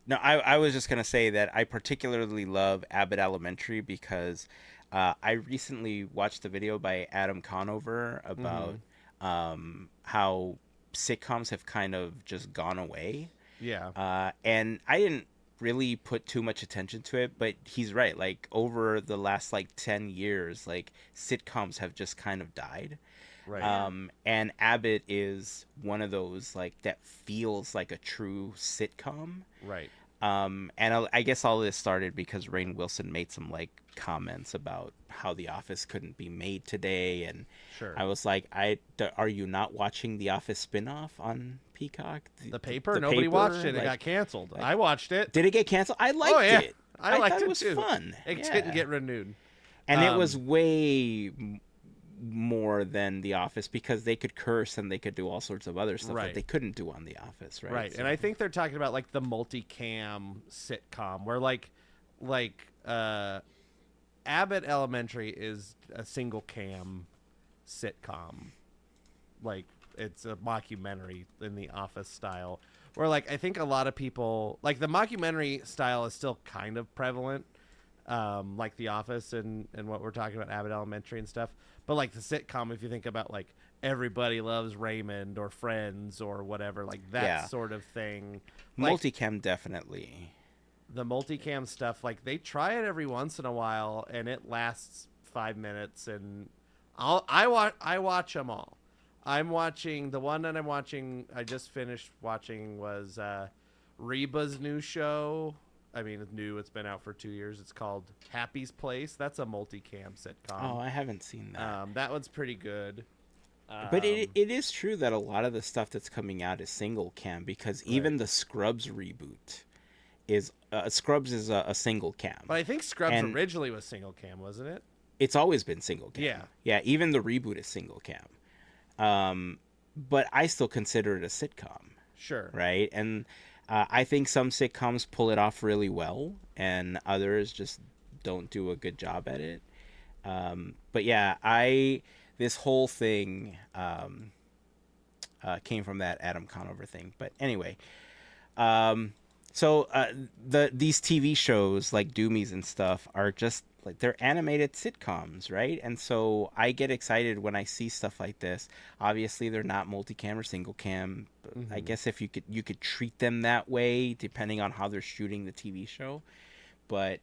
No, I was just gonna say that I particularly love Abbott Elementary because I recently watched a video by Adam Conover about how sitcoms have kind of just gone away. Yeah. And I didn't really put too much attention to it, but he's right. Like over the last like 10 years, like sitcoms have just kind of died. Right. And Abbott is one of those like that feels like a true sitcom. Right. And I guess all this started because Rainn Wilson made some like comments about how The Office couldn't be made today, and I was like, are you not watching The Office spinoff on Peacock? The paper? Nobody watched it. It got canceled. I watched it. Did it get canceled? I liked it. I liked thought it was too. Fun. It didn't get renewed. And it was way more than The Office because they could curse and they could do all sorts of other stuff that they couldn't do on The Office, right? Right. So. And I think they're talking about like the multicam sitcom where like Abbott Elementary is a single cam sitcom. Like it's a mockumentary in the Office style. Where like I think a lot of people like the mockumentary style is still kind of prevalent. Like The Office and what we're talking about, Abbott Elementary and stuff. But like the sitcom, if you think about like Everybody Loves Raymond or Friends or whatever, like that sort of thing. Multicam definitely. The multicam stuff, like they try it every once in a while and it lasts 5 minutes and I watch them all. I'm watching the one that I just finished watching was Reba's new show. I mean, it's new. It's been out for 2 years. It's called Happy's Place. That's a multicam sitcom. Oh, I haven't seen that. That one's pretty good. But it is true that a lot of the stuff that's coming out is single cam because even the Scrubs reboot is Scrubs is a single cam. But I think Scrubs originally was single cam, wasn't it? It's always been single cam. Yeah. Yeah, even the reboot is single cam. But I still consider it a sitcom. Sure. Right? And I think some sitcoms pull it off really well, and others just don't do a good job at it. But yeah, this whole thing came from that Adam Conover thing. But anyway, so these TV shows like Doomies and stuff are just like they're animated sitcoms, right? And so I get excited when I see stuff like this. Obviously, they're not multicam or single cam. I guess if you could treat them that way, depending on how they're shooting the TV show. But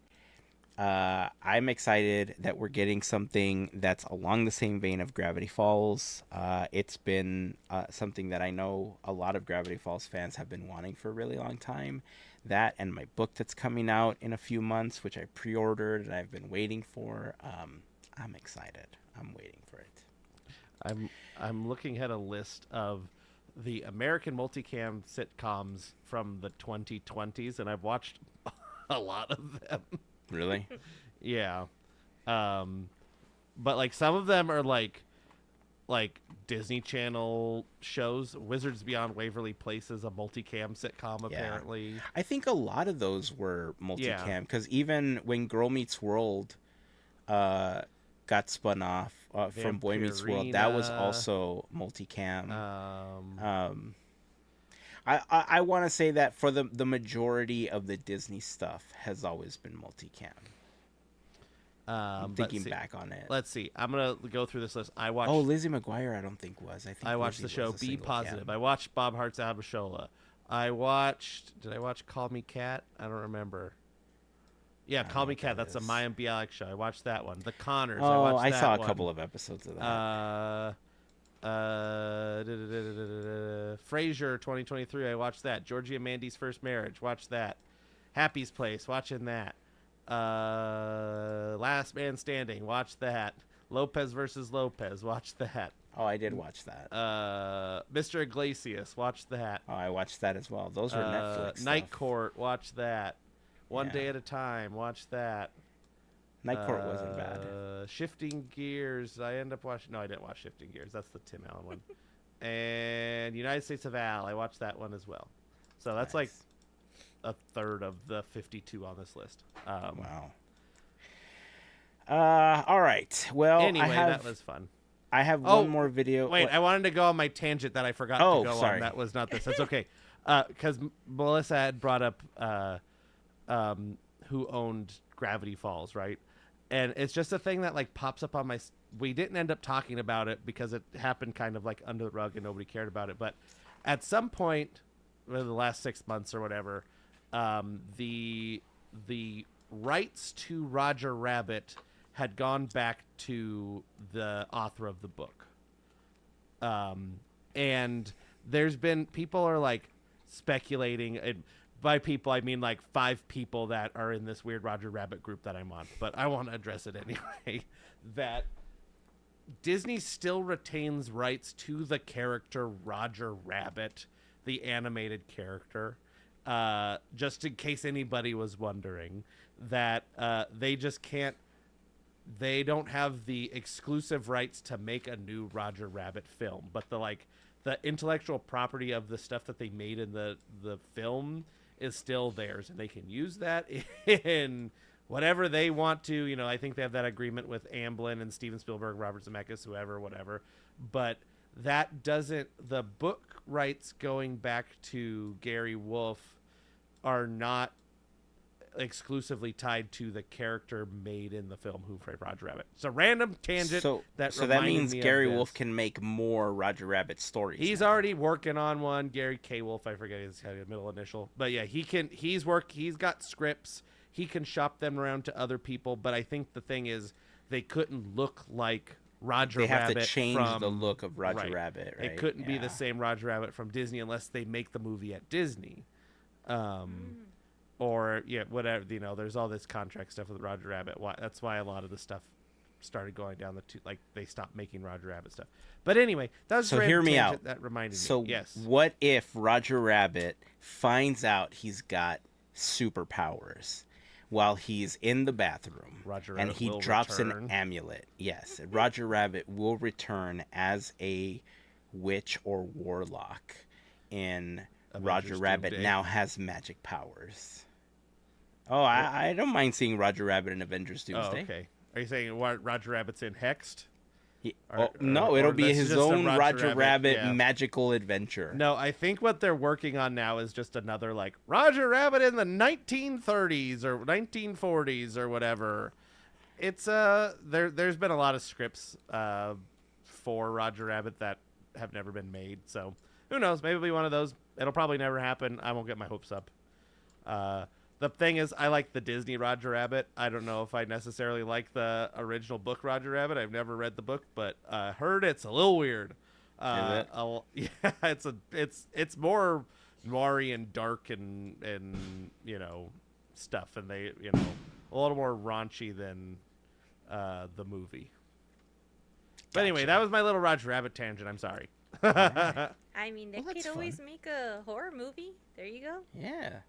I'm excited that we're getting something that's along the same vein of Gravity Falls. It's been something that I know a lot of Gravity Falls fans have been wanting for a really long time. that and my book that's coming out in a few months, which I pre-ordered and I've been waiting for. I'm excited. I'm waiting for it. I'm looking at a list of the American multicam sitcoms from the 2020s, and I've watched a lot of them. Really? Yeah. But like some of them are like Disney Channel shows. Wizards Beyond Waverly Place is a multicam sitcom, apparently. I think a lot of those were multicam because even when Girl Meets World got spun off from Boy Meets World, that was also multicam. I want to say that for the majority of the Disney stuff has always been multicam. I'm thinking back on it. Let's see. I'm gonna go through this list. I watched. Oh, Lizzie McGuire. I don't think was. I watched Lizzie the show was a Be single Positive. cam. I watched Bob Hart's Abishola. I watched. Did I watch Call Me Cat? I don't remember. Yeah, Call Me Cat. That's a Mayim Bialik show. I watched that one. The Connors. Oh, I saw a one. couple of episodes of that. Frasier 2023. I watched that. Georgie and Mandy's First Marriage. Watched that. Happy's Place. Watching that. Last Man Standing. Watch that. Lopez versus Lopez. Watch that. Oh, I did watch that. Mr. Iglesias. Watch that. Oh, I watched that as well. Those were Netflix Night stuff. Court. Watch that. One Day at a Time. Watch that. Night Court wasn't bad. Shifting Gears. I end up watching. No, I didn't watch Shifting Gears. That's the Tim Allen one. And United States of Al. I watched that one as well. So that's like a third of the 52 on this list. Wow. All right. Well, anyway, that was fun. I have one more video. Wait, I wanted to go on my tangent that I forgot to go on. That was not this. That's okay. Because Melissa had brought up who owned Gravity Falls, right? And it's just a thing that like pops up on my. We didn't end up talking about it because it happened kind of like under the rug and nobody cared about it. But at some point, in the last 6 months or whatever, the rights to Roger Rabbit had gone back to the author of the book. And there's been people are like speculating, and by people I mean like 5 people that are in this weird Roger Rabbit group that I'm on, but I want to address it anyway, that Disney still retains rights to the character Roger Rabbit, the animated character. Just in case anybody was wondering, that they just can't. They don't have the exclusive rights to make a new Roger Rabbit film, but the intellectual property of the stuff that they made in the film is still theirs, and they can use that in whatever they want to. You know, I think they have that agreement with Amblin and Steven Spielberg, Robert Zemeckis, whoever, whatever. But that doesn't. The book rights going back to Gary Wolfe are not exclusively tied to the character made in the film Who Framed Roger Rabbit. It's a random tangent. So that means Gary Wolfe can make more Roger Rabbit stories. He's already working on one. Gary K. Wolfe, I forget his middle initial, but yeah, he can. He's got scripts. He can shop them around to other people. But I think the thing is, they couldn't look like Roger Rabbit. They have to change the look of Roger Rabbit. Right? It couldn't be the same Roger Rabbit from Disney unless they make the movie at Disney. Or whatever, there's all this contract stuff with Roger Rabbit. That's why a lot of the stuff started going down they stopped making Roger Rabbit stuff. But anyway, that's so hear me out. That reminded me. So yes, what if Roger Rabbit finds out he's got superpowers while he's in the bathroom, and he drops an amulet? Yes, Roger Rabbit will return as a witch or warlock in Roger Rabbit now has magic powers. Oh, I don't mind seeing Roger Rabbit in Avengers Doomsday. Oh, okay. Are you saying Roger Rabbit's in Hexed? No, it'll be his own Roger Rabbit magical adventure. No, I think what they're working on now is just another Roger Rabbit in the 1930s or 1940s or whatever. It's there's been a lot of scripts for Roger Rabbit that have never been made, so who knows? Maybe it'll be one of those. It'll probably never happen. I won't get my hopes up. The thing is, I like the Disney Roger Rabbit. I don't know if I necessarily like the original book Roger Rabbit. I've never read the book, but I heard it's a little weird. Is it? Yeah, it's more noir and dark and stuff, and they a little more raunchy than the movie. But anyway, that was my little Roger Rabbit tangent. I'm sorry. I mean, they Well, that's could always fun. make a horror movie. There you go. Yeah.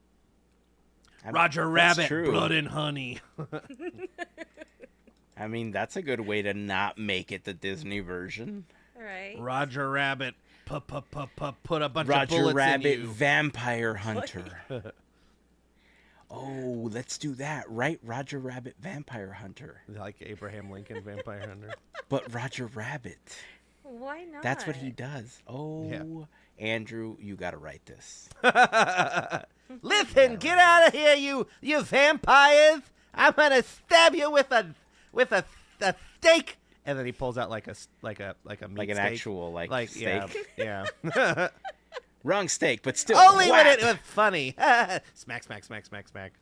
Roger That's Rabbit, true. Blood and Honey. I mean, that's a good way to not make it the Disney version. Right. Roger Rabbit, put a bunch of Roger bullets Rabbit, in you. Vampire Hunter. Oh, let's do that, right? Roger Rabbit, Vampire Hunter. Like Abraham Lincoln, Vampire Hunter. But Roger Rabbit. Why not? That's what he does. Oh, Yeah. Andrew, you got to write this. Listen, get out of here, you vampires! I'm gonna stab you with a steak. And then he pulls out like a meat Like an steak. actual, steak. Yeah. Wrong steak, but still. Only when whack. it was funny. Smack, smack, smack, smack, smack.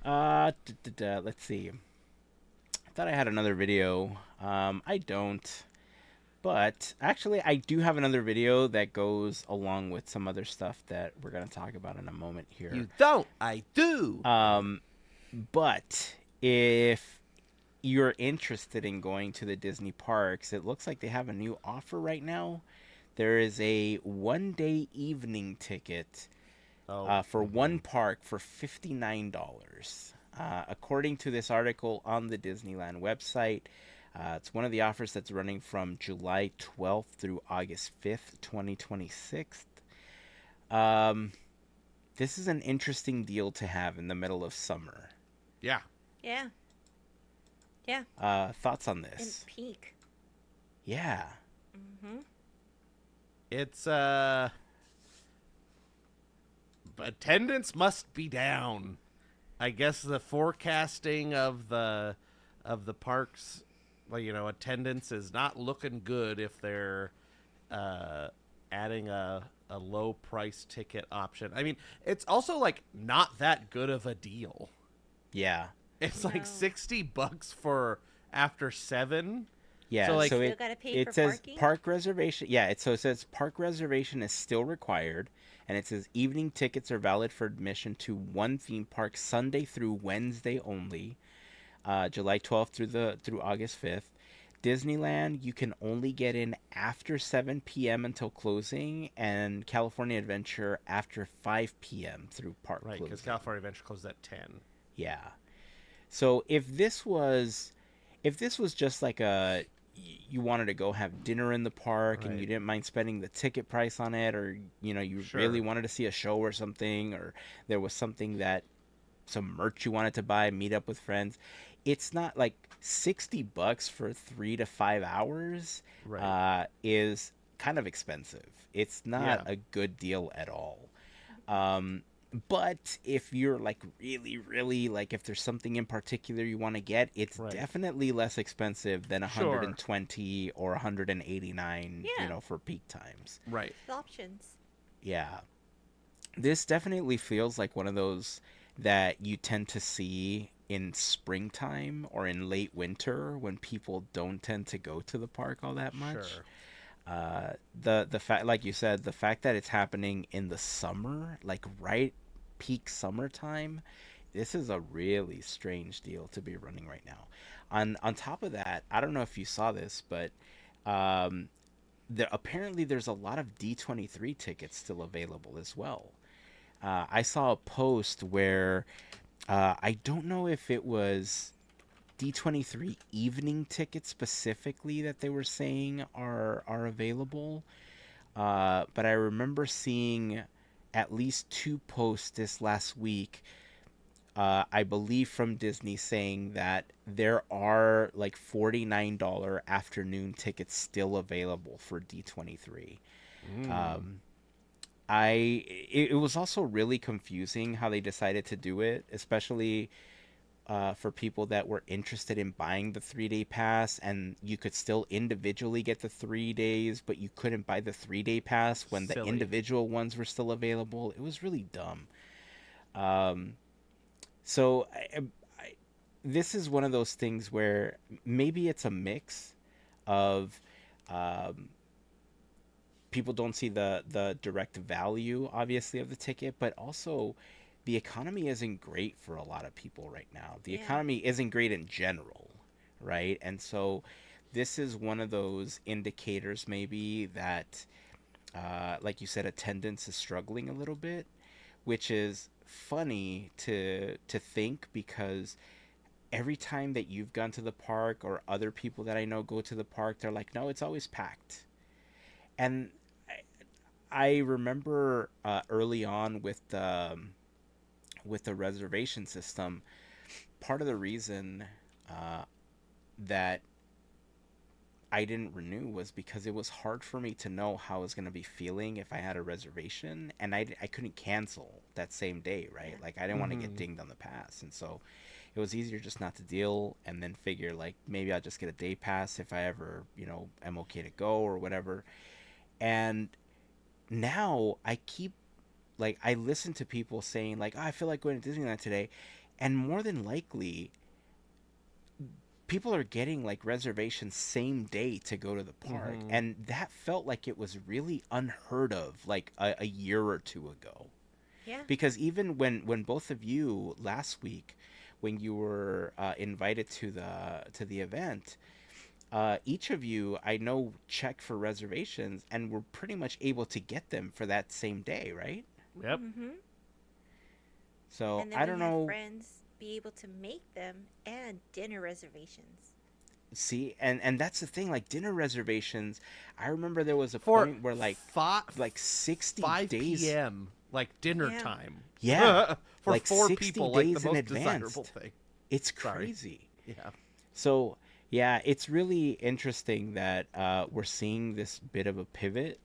Let's see. I thought I had another video. I don't. But actually, I do have another video that goes along with some other stuff that we're going to talk about in a moment here. You don't. I do. But if you're interested in going to the Disney parks, it looks like they have a new offer right now. There is a one-day evening ticket for one park for $59. According to this article on the Disneyland website, it's one of the offers that's running from July 12th through August 5th, 2026. This is an interesting deal to have in the middle of summer. Yeah. Yeah. Yeah. Thoughts on And this? peak. Yeah. Mm-hmm. It's attendance must be down. I guess the forecasting of the parks, well, attendance is not looking good if they're adding a low price ticket option. I mean, it's also not that good of a deal. Yeah. It's like $60 for after 7. Yeah, So, Still it, gotta pay it for says parking? park reservation. Yeah, it says park reservation is still required, and it says evening tickets are valid for admission to one theme park Sunday through Wednesday only, July 12th through August 5th. Disneyland, you can only get in after 7 p.m. until closing, and California Adventure after 5 p.m. through park Right, because closing. California Adventure closed at 10. Yeah. So if this was just like you wanted to go have dinner in the park and Right. you didn't mind spending the ticket price on it, or you Sure. really wanted to see a show or something, or there was something some merch you wanted to buy, meet up with friends, it's not like $60 for 3 to 5 hours. Right. Is kind of expensive. It's not a good deal at all. But if you're really, really if there's something in particular you want to get, it's definitely less expensive than Sure. $120 or $189, for peak times. Right. Options. Yeah. This definitely feels like one of those that you tend to see in springtime or in late winter when people don't tend to go to the park all that much. Sure. The fact, like you said, the fact that it's happening in the summer, right peak summertime, this is a really strange deal to be running right now. On top of that, I don't know if you saw this, but apparently there's a lot of D23 tickets still available as well. I saw a post where I don't know if it was D23 evening tickets specifically that they were saying are available, but I remember seeing at least 2 posts this last week, I believe from Disney, saying that there are $49 afternoon tickets still available for D23. It was also really confusing how they decided to do it, especially for people that were interested in buying the 3-day pass, and you could still individually get the 3 days, but you couldn't buy the 3-day pass when the individual ones were still available. It was really dumb. So this is one of those things where maybe it's a mix of people don't see the direct value, obviously, of the ticket, but also the economy isn't great for a lot of people right now. The economy isn't great in general, right? And so this is one of those indicators maybe that, like you said, attendance is struggling a little bit, which is funny to think, because every time that you've gone to the park, or other people that I know go to the park, they're like, no, it's always packed. And I remember early on with the reservation system, part of the reason that I didn't renew was because it was hard for me to know how I was going to be feeling if I had a reservation, and I couldn't cancel that same day, right? Like, I didn't want to get dinged on the pass, and so it was easier just not to deal, and then figure, like, maybe I'll just get a day pass if I ever, am okay to go or whatever. And now I keep, like, I listen to people saying, like, oh, I feel like going to Disneyland today, and more than likely people are getting like reservations same day to go to the park, and that felt like it was really unheard of like a year or two ago. Yeah. Because even when both of you last week, when you were invited to the event, each of you, I know, checked for reservations and were pretty much able to get them for that same day, right? Yep. So And then I don't know. Friends be able to make them, and dinner reservations. See, and that's the thing, like dinner reservations. I remember there was a point where like 60 5 days p.m. like dinner time. Yeah, for like 4 60 people, days like the in most advance. desirable thing. It's Sorry. crazy. Yeah. So yeah, it's really interesting that we're seeing this bit of a pivot.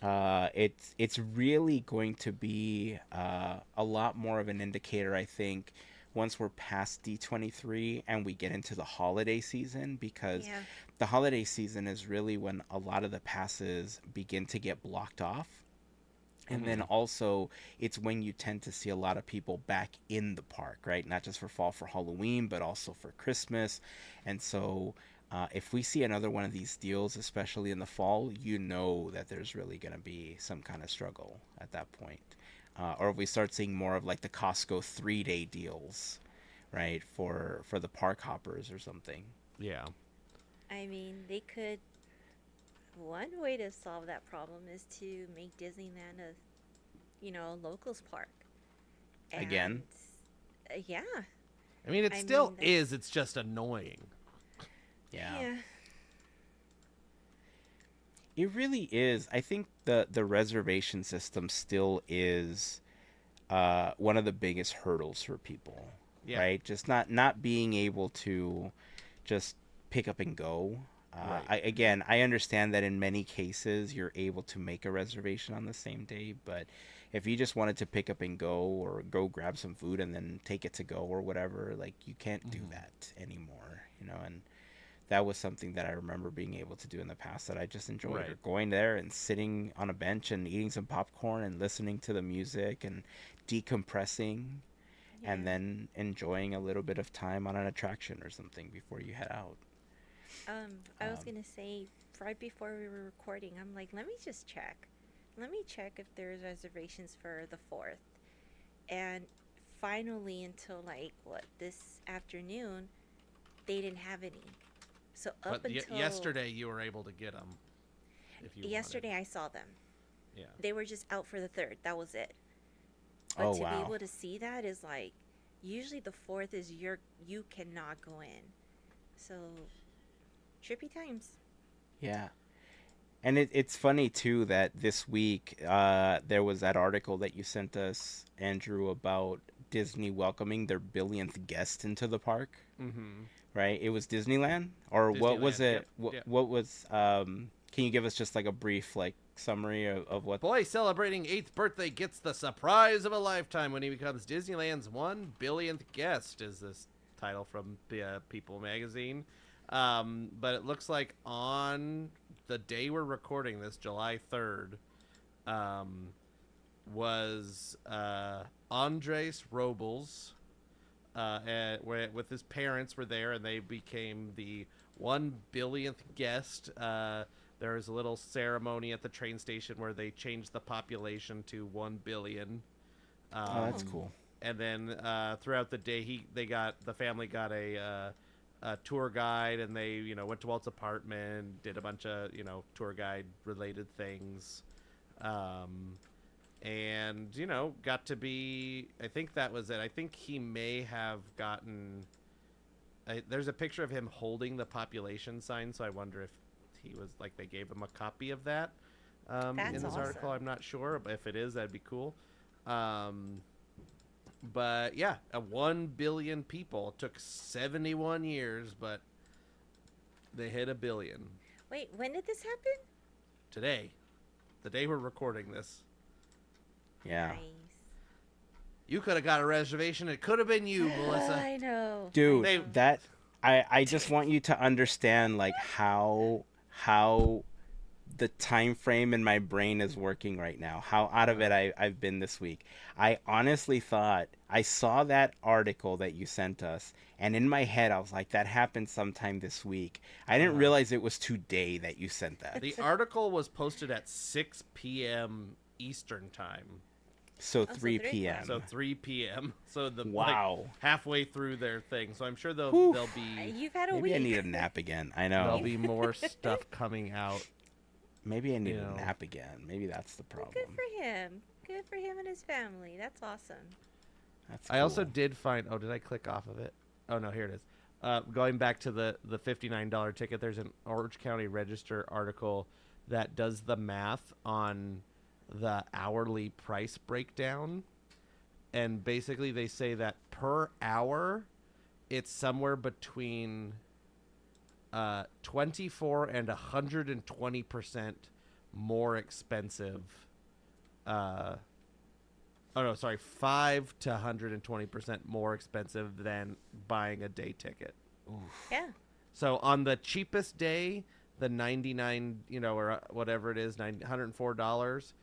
It's really going to be a lot more of an indicator, I think, once we're past D23 and we get into the holiday season, because the holiday season is really when a lot of the passes begin to get blocked off. And then also it's when you tend to see a lot of people back in the park, right? Not just for fall, for Halloween, but also for Christmas. And so if we see another one of these deals, especially in the fall, you know that there's really going to be some kind of struggle at that point. Or if we start seeing more of like the Costco 3-day deals, right, for the park hoppers or something. Yeah. I mean, they could. One way to solve that problem is to make Disneyland a locals park. Again? Yeah. I mean, it still is. It's just annoying. Yeah. It really is. I think the reservation system still is one of the biggest hurdles for people, right? Just not being able to just pick up and go. Right. I understand that in many cases you're able to make a reservation on the same day, but if you just wanted to pick up and go, or go grab some food and then take it to go or whatever, like, you can't do that anymore, and that was something that I remember being able to do in the past that I just enjoyed. Right. Or going there and sitting on a bench and eating some popcorn and listening to the music and decompressing, and then enjoying a little bit of time on an attraction or something before you head out. I was gonna say, right before we were recording, I'm like, let me just check. Let me check if there's reservations for the 4th. And finally, until like this afternoon, they didn't have any. So But yesterday you were able to get them. Yesterday I saw them. Yeah. They were just out for the 3rd. That was it. But Oh, to be wow. able to see that is like, usually the 4th is you cannot go in. So trippy times. Yeah. And it's funny too that this week there was that article that you sent us, Andrew, about Disney welcoming their billionth guest into the park. Right? It was Disneyland, or what was Disneyland, it? yep. What was? Can you give us just like a brief summary of what? Boy celebrating 8th birthday gets the surprise of a lifetime when he becomes Disneyland's 1 billionth guest, is this title from People magazine. But it looks like on the day we're recording this, July 3rd, was Andres Robles, with his parents were there, and they became the 1 billionth guest, there was a little ceremony at the train station where they changed the population to 1 billion. Oh, that's cool. And then throughout the day, the family got a tour guide, and they went to Walt's apartment, did a bunch of tour guide related things, and got to be. I think that was it. I think he may have gotten. There's a picture of him holding the population sign, so I wonder if he was like they gave him a copy of that in this article. I'm not sure, but if it is, that'd be cool. But yeah, 1 billion people. It took 71 years, but they hit 1 billion. Wait, when did this happen? Today. The day we're recording this. Yeah. Nice. You could have got a reservation. It could have been you, Melissa. I know. Dude, I just want you to understand like how the time frame in my brain is working right now, how out of it I've been this week. I honestly thought I saw that article that you sent us, and in my head I was like, that happened sometime this week. I didn't realize it was today that you sent that. The article was posted at 6 p.m. Eastern time. So 3 p.m. So 3 p.m. So wow, halfway through their thing. So I'm sure they'll be. You've had a Maybe week. I need a nap again. I know. There'll be more stuff coming out. Maybe I need a nap again. Maybe that's the problem. Well, good for him. Good for him and his family. That's awesome. That's I also did find. Oh, did I click off of it? Oh no, here it is. Going back to the $59 ticket, there's an Orange County Register article that does the math on the hourly price breakdown, and basically they say that per hour, it's somewhere between 24 and 120% more expensive. 5 to 120% more expensive than buying a day ticket. Oof. Yeah. So on the cheapest day, the 99, or whatever it is, $104,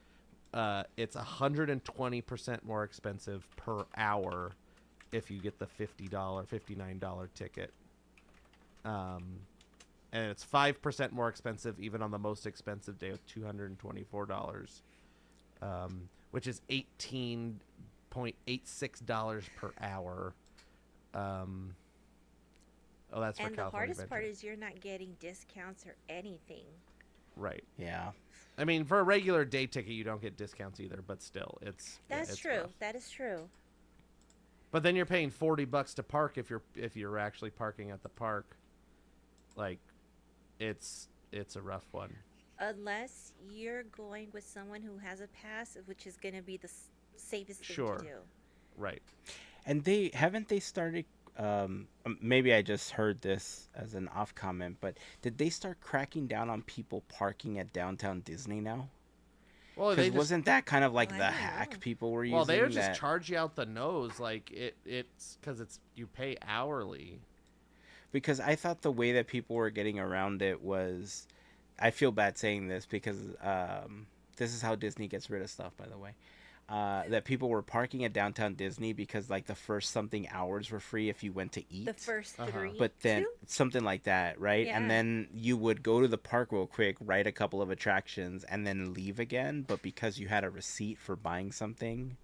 it's 120% more expensive per hour if you get the $59 ticket. And it's 5% more expensive even on the most expensive day with $224, which is $18.86 per hour. That's for and California. the hardest Metro. part is you're not getting discounts or anything. Right. Yeah. I mean, for a regular day ticket, you don't get discounts either, but still, it's true. rough. That is true. But then you're paying $40 to park if you're actually parking at the park. Like, it's a rough one. Unless you're going with someone who has a pass, which is going to be the safest thing to do. Right. And they started. Maybe I just heard this as an off comment, but did they start cracking down on people parking at downtown Disney now? Well, wasn't that kind of like the hack people were using? Well, they would just charge you out the nose, like it's because you pay hourly. Because I thought the way that people were getting around it was, I feel bad saying this because this is how Disney gets rid of stuff, by the way. That people were parking at downtown Disney because like the first something hours were free if you went to eat. The first 3. But then something like that, right? Yeah. And then you would go to the park real quick, ride a couple of attractions, and then leave again. But because you had a receipt for buying something,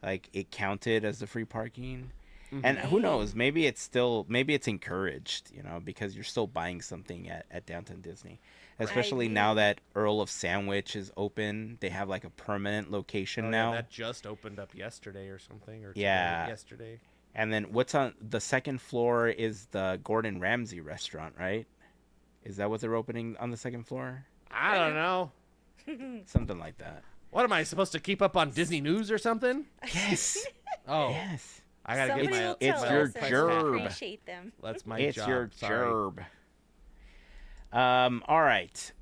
like it counted as the free parking. Mm-hmm. And who knows? Maybe it's encouraged, because you're still buying something at downtown Disney. Especially now that Earl of Sandwich is open, they have like a permanent location now. Yeah, that just opened up yesterday or something, or yesterday. And then what's on the second floor is the Gordon Ramsay restaurant, right? Is that what they're opening on the second floor? I don't know. Something like that. What am I supposed to keep up on Disney News or something? Yes. Oh. Yes. I gotta get my. It's your gerb. Appreciate them. That's my it's job. your Sorry. gerb. All right.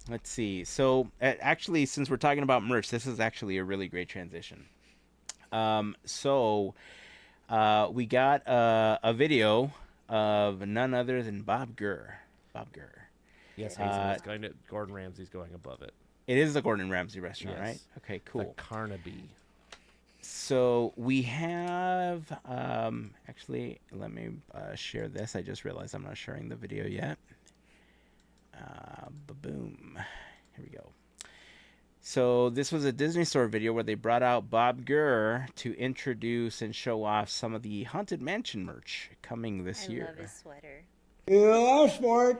Let's see. So, actually, since we're talking about merch, this is actually a really great transition. We got a video of none other than Bob Gurr. Yes, Heyzen is going to. Gordon Ramsay's going above it. It is the Gordon Ramsay restaurant, Yes. right? Okay, cool. The Carnaby. So we have, actually, let me share this. I just realized I'm not sharing the video yet. Boom. Here we go. So this was a Disney Store video where they brought out Bob Gurr to introduce and show off some of the Haunted Mansion merch coming this year. I love his sweater. You asked for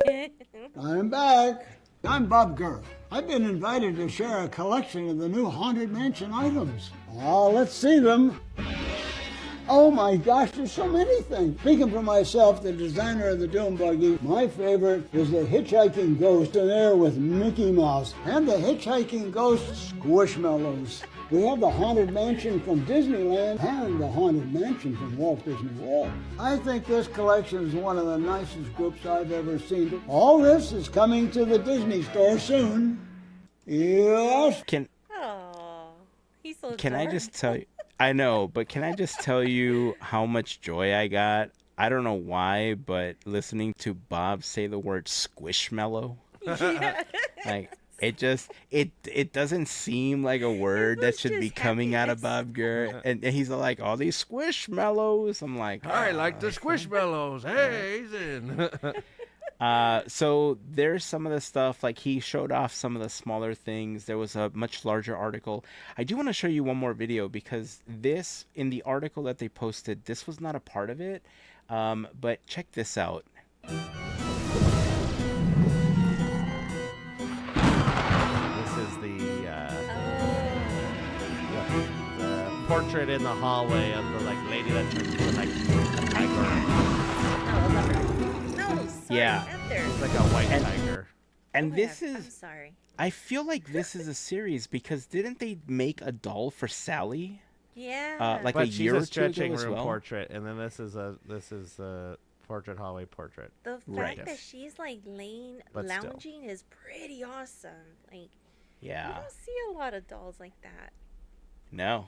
it. I'm back. I'm Bob Gurr. I've been invited to share a collection of the new Haunted Mansion items. Oh, let's see them. Oh my gosh, there's so many things. Speaking for myself, the designer of the Doom Buggy, my favorite is the Hitchhiking Ghost in there with Mickey Mouse and the Hitchhiking Ghost Squishmallows. We have the Haunted Mansion from Disneyland and the Haunted Mansion from Walt Disney World. I think this collection is one of the nicest groups I've ever seen. All this is coming to the Disney Store soon. Yes. Oh, he's so Can I adorable. just tell you? I know, but can I just tell you how much joy I got? I don't know why, but listening to Bob say the word squishmallow, like it doesn't seem like a word that should be coming out of Bob Gurr, and he's like, all these squishmallows. I'm like, I like the squishmallows. Hey, Heyzen. So there's some of the stuff, like he showed off some of the smaller things. There was a much larger article. I do want to show you one more video because this, in the article that they posted, this was not a part of it. But check this out. This is the portrait in the hallway of the lady that turns into a tiger. Yeah, it's like a white tiger. And this is, I'm sorry. I feel like this is a series because didn't they make a doll for Sally? Yeah. Like but a year or two stretching ago as room well? portrait, and then this is a portrait hallway portrait. The fact that she's like But still. lounging is pretty awesome. Like, Yeah. you don't see a lot of dolls like that. No.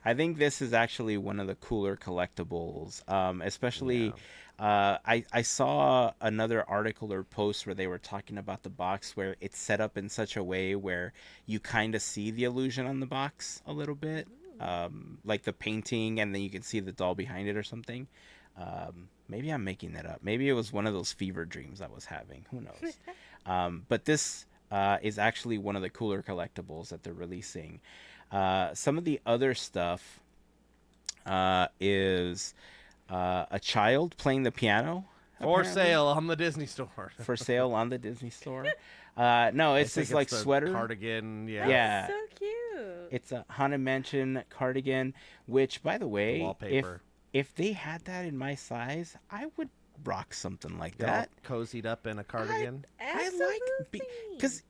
I think this is actually one of the cooler collectibles, especially. I saw another article or post where they were talking about the box where it's set up in such a way where you kind of see the illusion on the box a little bit, like the painting, and then you can see the doll behind it or something. Maybe I'm making that up. Maybe it was one of those fever dreams I was having. Who knows? But this is actually one of the cooler collectibles that they're releasing. Some of the other stuff is a child playing the piano. For apparently. sale on the Disney Store. For sale on the Disney Store. No, it's this like the sweater. cardigan. Yeah. So cute. It's a Haunted Mansion cardigan, which, by the way, Wallpaper. if they had that in my size, I would rock something like You're all that. cozied up in a cardigan. I like because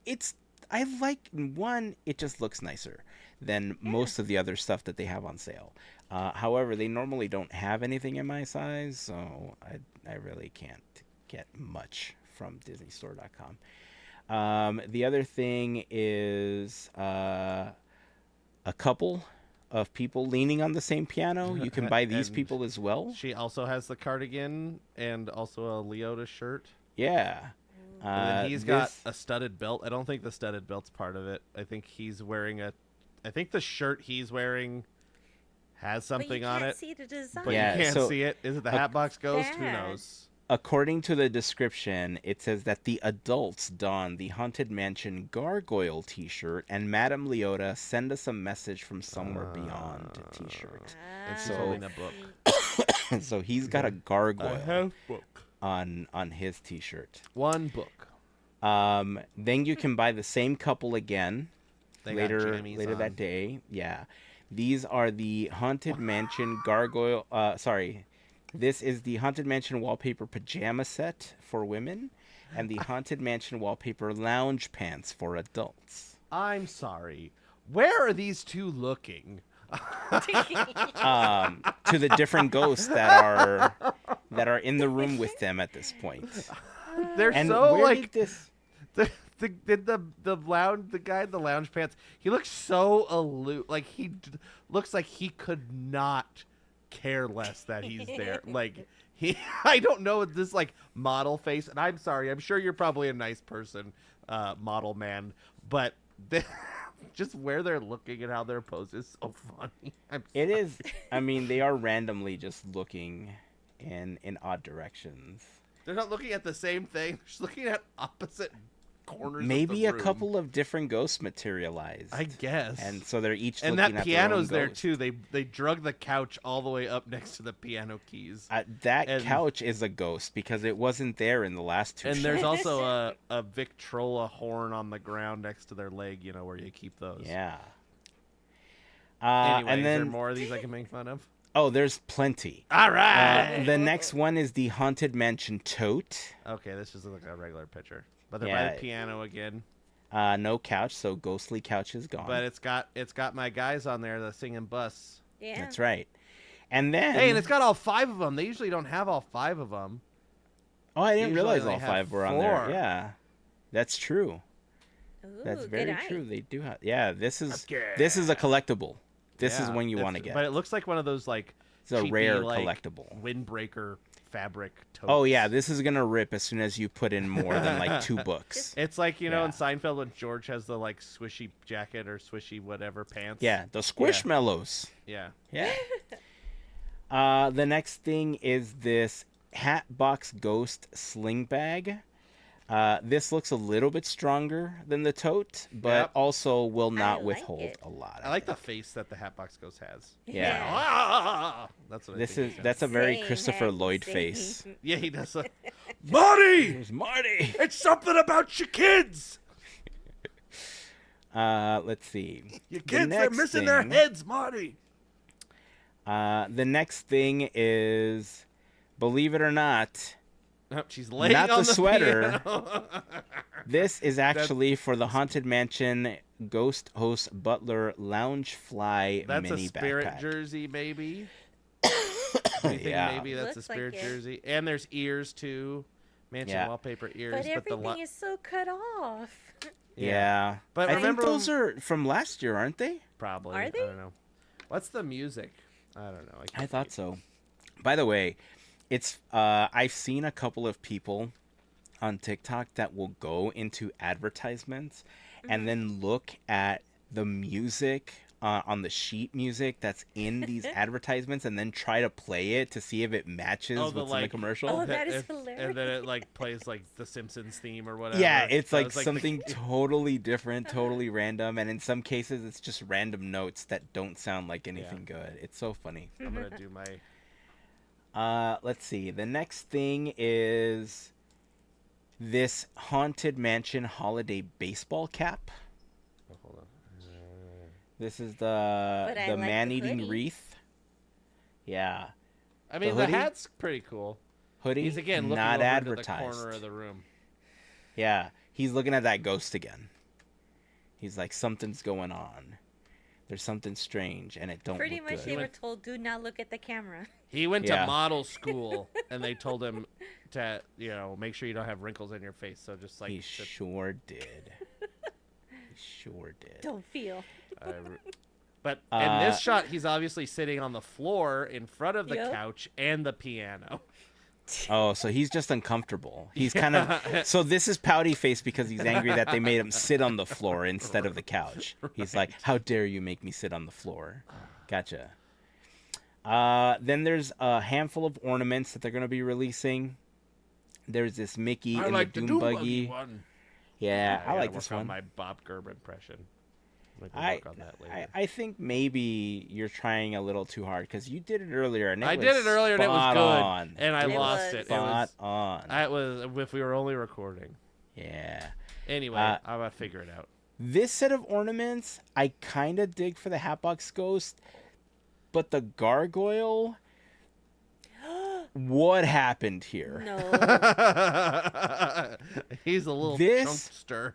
I like one. It just looks nicer than most of the other stuff that they have on sale. However, they normally don't have anything in my size, so I really can't get much from DisneyStore.com. The other thing is a couple of people leaning on the same piano. You can buy these people as well. She also has the cardigan and also a Leota shirt. Yeah. And then he's got a studded belt. I don't think the studded belt's part of it. I think he's wearing I think the shirt he's wearing has something on it. See the design. But you can't see it. Is it the Hatbox Ghost? Who knows? According to the description, it says that the adults don the Haunted Mansion Gargoyle t-shirt and Madame Leota send us a message from somewhere beyond t-shirt. And she's holding a book. So he's got a gargoyle book on his t-shirt. One book. Then you can buy the same couple again later on. that day. Yeah. These are the Haunted Mansion Gargoyle. This is the Haunted Mansion Wallpaper Pajama Set for women and the Haunted Mansion Wallpaper Lounge Pants for adults. I'm sorry. Where are these two looking? To the different ghosts that are in the room with them at this point. They're and so where like did this... the guy in the lounge pants. He looks so aloof. Like he looks like he could not care less that he's there. Like I don't know this like model face. And I'm sorry. I'm sure you're probably a nice person, model man. But just where they're looking and how they're posed is so funny. It is. I mean, they are randomly just looking in odd directions. They're not looking at the same thing. They're just looking at opposite corners. Maybe of a the room. couple of different ghosts materialized. I guess. And so they're each and looking that at piano's their own there ghost. too. They drug the couch all the way up next to the piano keys. That couch is a ghost because it wasn't there in the last two. And there's shots. also a Victrola horn on the ground next to their leg. You know where you keep those. Yeah. Anyway, and is then there more of these I can make fun of? Oh, there's plenty. All right. The next one is the Haunted Mansion tote. Okay, this just looks like a regular picture, but they're by the piano again. No couch, so ghostly couch is gone. But it's got my guys on there, the singing bus. Yeah. That's right. And then Hey, and it's got all 5 of them. They usually don't have all 5 of them. Oh, I didn't Usually realize they all have 5 were on there. 4. Yeah, that's true. Ooh, That's good very eye. true. They do have. Yeah, this is a collectible. This is one you want to get. But it looks like one of those like It's a cheapy, rare like, collectible. windbreaker fabric totes. Oh yeah, this is gonna rip as soon as you put in more than like 2 books. It's like, you know, in Yeah. Seinfeld when George has the like swishy jacket or swishy whatever pants. Yeah, the squishmallows. Yeah. Yeah. The next thing is this Hatbox Ghost sling bag. This looks a little bit stronger than the tote, but Yep. also will not like withhold it. a lot. I like the face that the Hatbox Ghost has. Yeah. Ah! That's what I think. That's a very Same, Christopher Hank, Lloyd same. face. Yeah, he does. Marty! There's Marty. It's something about your kids. Let's see. Your The kids, they're next missing their thing- heads, Marty. The next thing is, believe it or not, Oh, she's laying not on the sweater. piano. This is actually for the Haunted Mansion Ghost Host Butler Loungefly That's mini a spirit backpack. jersey, maybe. I think Yeah. maybe that's a Looks like spirit it. jersey. And there's ears too. Mansion Yeah. wallpaper ears. But the everything is so cut off. Yeah. But I remember think those are from last year, aren't they? Probably. Are I they? don't know. What's the music? I don't know. I thought so. By the way, it's I've seen a couple of people on TikTok that will go into advertisements and then look at the music on the sheet music that's in these advertisements and then try to play it to see if it matches what's in the commercial. Oh, that is And hilarious. then it like plays like the Simpsons theme or whatever. Yeah, it's So like something totally different, totally random, and in some cases it's just random notes that don't sound like anything good. It's so funny. I'm gonna do my. Let's see. The next thing is this Haunted Mansion holiday baseball cap. Oh, hold on. This is But I the like the man-eating hoodie. wreath. Yeah. I mean, the hoodie? hat's pretty cool. Hoodie. He's again looking not over advertised. into the corner of the room. Yeah, he's looking at that ghost again. He's like, something's going on. There's something strange, and it don't Pretty look much good. they were told, do not look at the camera. He went Yeah. to model school, and they told him to, you know, make sure you don't have wrinkles in your face. So just like He sure did. He sure did. Don't feel. But in this shot, he's obviously sitting on the floor in front of the Yep. couch and the piano. Oh, so he's just uncomfortable. He's kind of so this is pouty face because he's angry that they made him sit on the floor instead of the couch. He's like, "How dare you make me sit on the floor?" Gotcha. Then there's a handful of ornaments that they're going to be releasing. There's this Mickey I in like the the Doom Doom Buggy. one. Yeah, I gotta like this work on one. my Bob Gerb impression. I think maybe you're trying a little too hard because you did it earlier and it I was did it earlier and it was spot good, on. and I lost it. It Spot was on. That was if we were only recording. Yeah. Anyway, Uh, I'm gonna figure it out. This set of ornaments, I kind of dig for the Hatbox Ghost, but the gargoyle. What happened here? No. He's a little This- chunkster.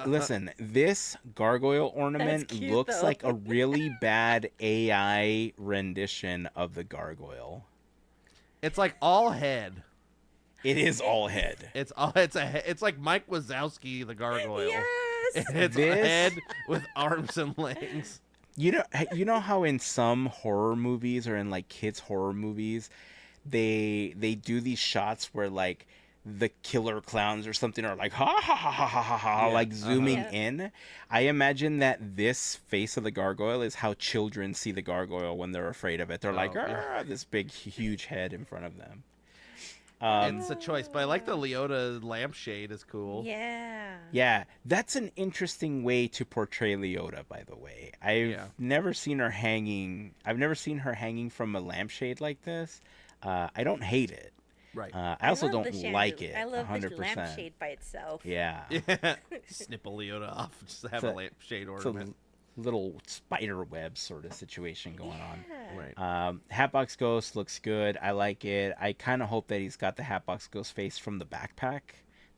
Listen, this gargoyle ornament cute, looks though. like a really bad AI rendition of the gargoyle. It's like all head. It is all head. It's like Mike Wazowski, the gargoyle. Yes. It's a This- head with arms and legs. You know how in some horror movies or in like kids horror movies, they do these shots where like the killer clowns or something are like ha ha ha ha ha ha ha Yeah, like zooming Yeah. in. I imagine that this face of the gargoyle is how children see the gargoyle when they're afraid of it. They're like, yeah. "Arr," this big huge head in front of them. It's a choice, but I like the Leota lampshade. Is cool. Yeah. Yeah, that's an interesting way to portray Leota, by the way. I've never seen her hanging. I've never seen her hanging from a lampshade like this. I don't hate it. Right. I also love don't the like shadow. it. I love 100%. the lampshade by itself. Yeah. Snip a Leota off. Just have It's a lampshade it's ornament. a little spider web sort of situation going on. Right. Hatbox Ghost looks good. I like it. I kind of hope that he's got the Hatbox Ghost face from the backpack,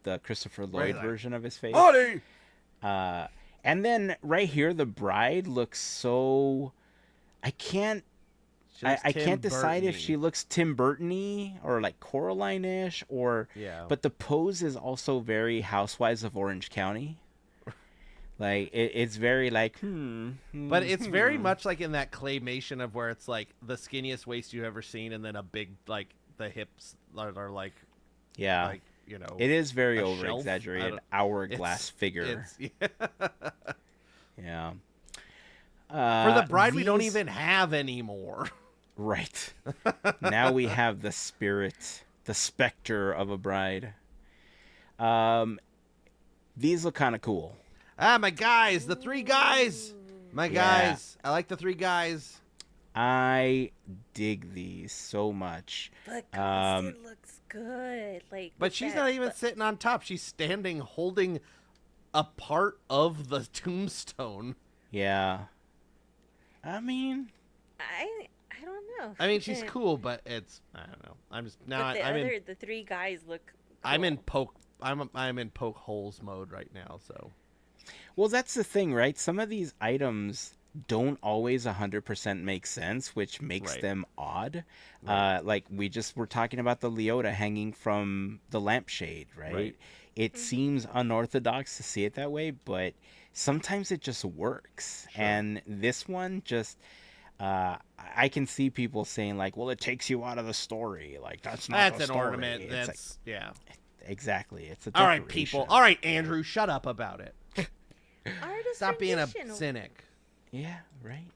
the Christopher Lloyd version of his face. Howdy! And then right here, the bride looks so. I can't decide if she looks Tim Burton-y or like Coraline-ish or. Yeah. But the pose is also very Housewives of Orange County. Like it's very like but it's very much like in that claymation of where it's like the skinniest waist you've ever seen, and then a big like the hips are like like it is very a over shelf. exaggerated hourglass figure. Yeah. For the bride, we don't even have anymore. Right. Now we have the spirit, the specter of a bride. These look kind of cool. Ah, my guys, the three guys. My guys. I like the three guys. I dig these so much. But it looks good. Like, but she's not even sitting on top. She's standing holding a part of the tombstone. Yeah. I mean, I don't know. I mean, she's cool, but it's I don't know. I'm just now. But the three guys look. Cool. I'm in poke. I'm in poke holes mode right now. So. Well, that's the thing, right? Some of these items don't always 100% make sense, which makes them odd. Right. Like we just were talking about the Leota hanging from the lampshade, right? It seems unorthodox to see it that way, but sometimes it just works. Sure. And this one just, I can see people saying like, well, it takes you out of the story. Like that's not an ornament. That's like, exactly. It's a all right, people. All right, Andrew, shut up about it. Stop being a cynic. Yeah, right.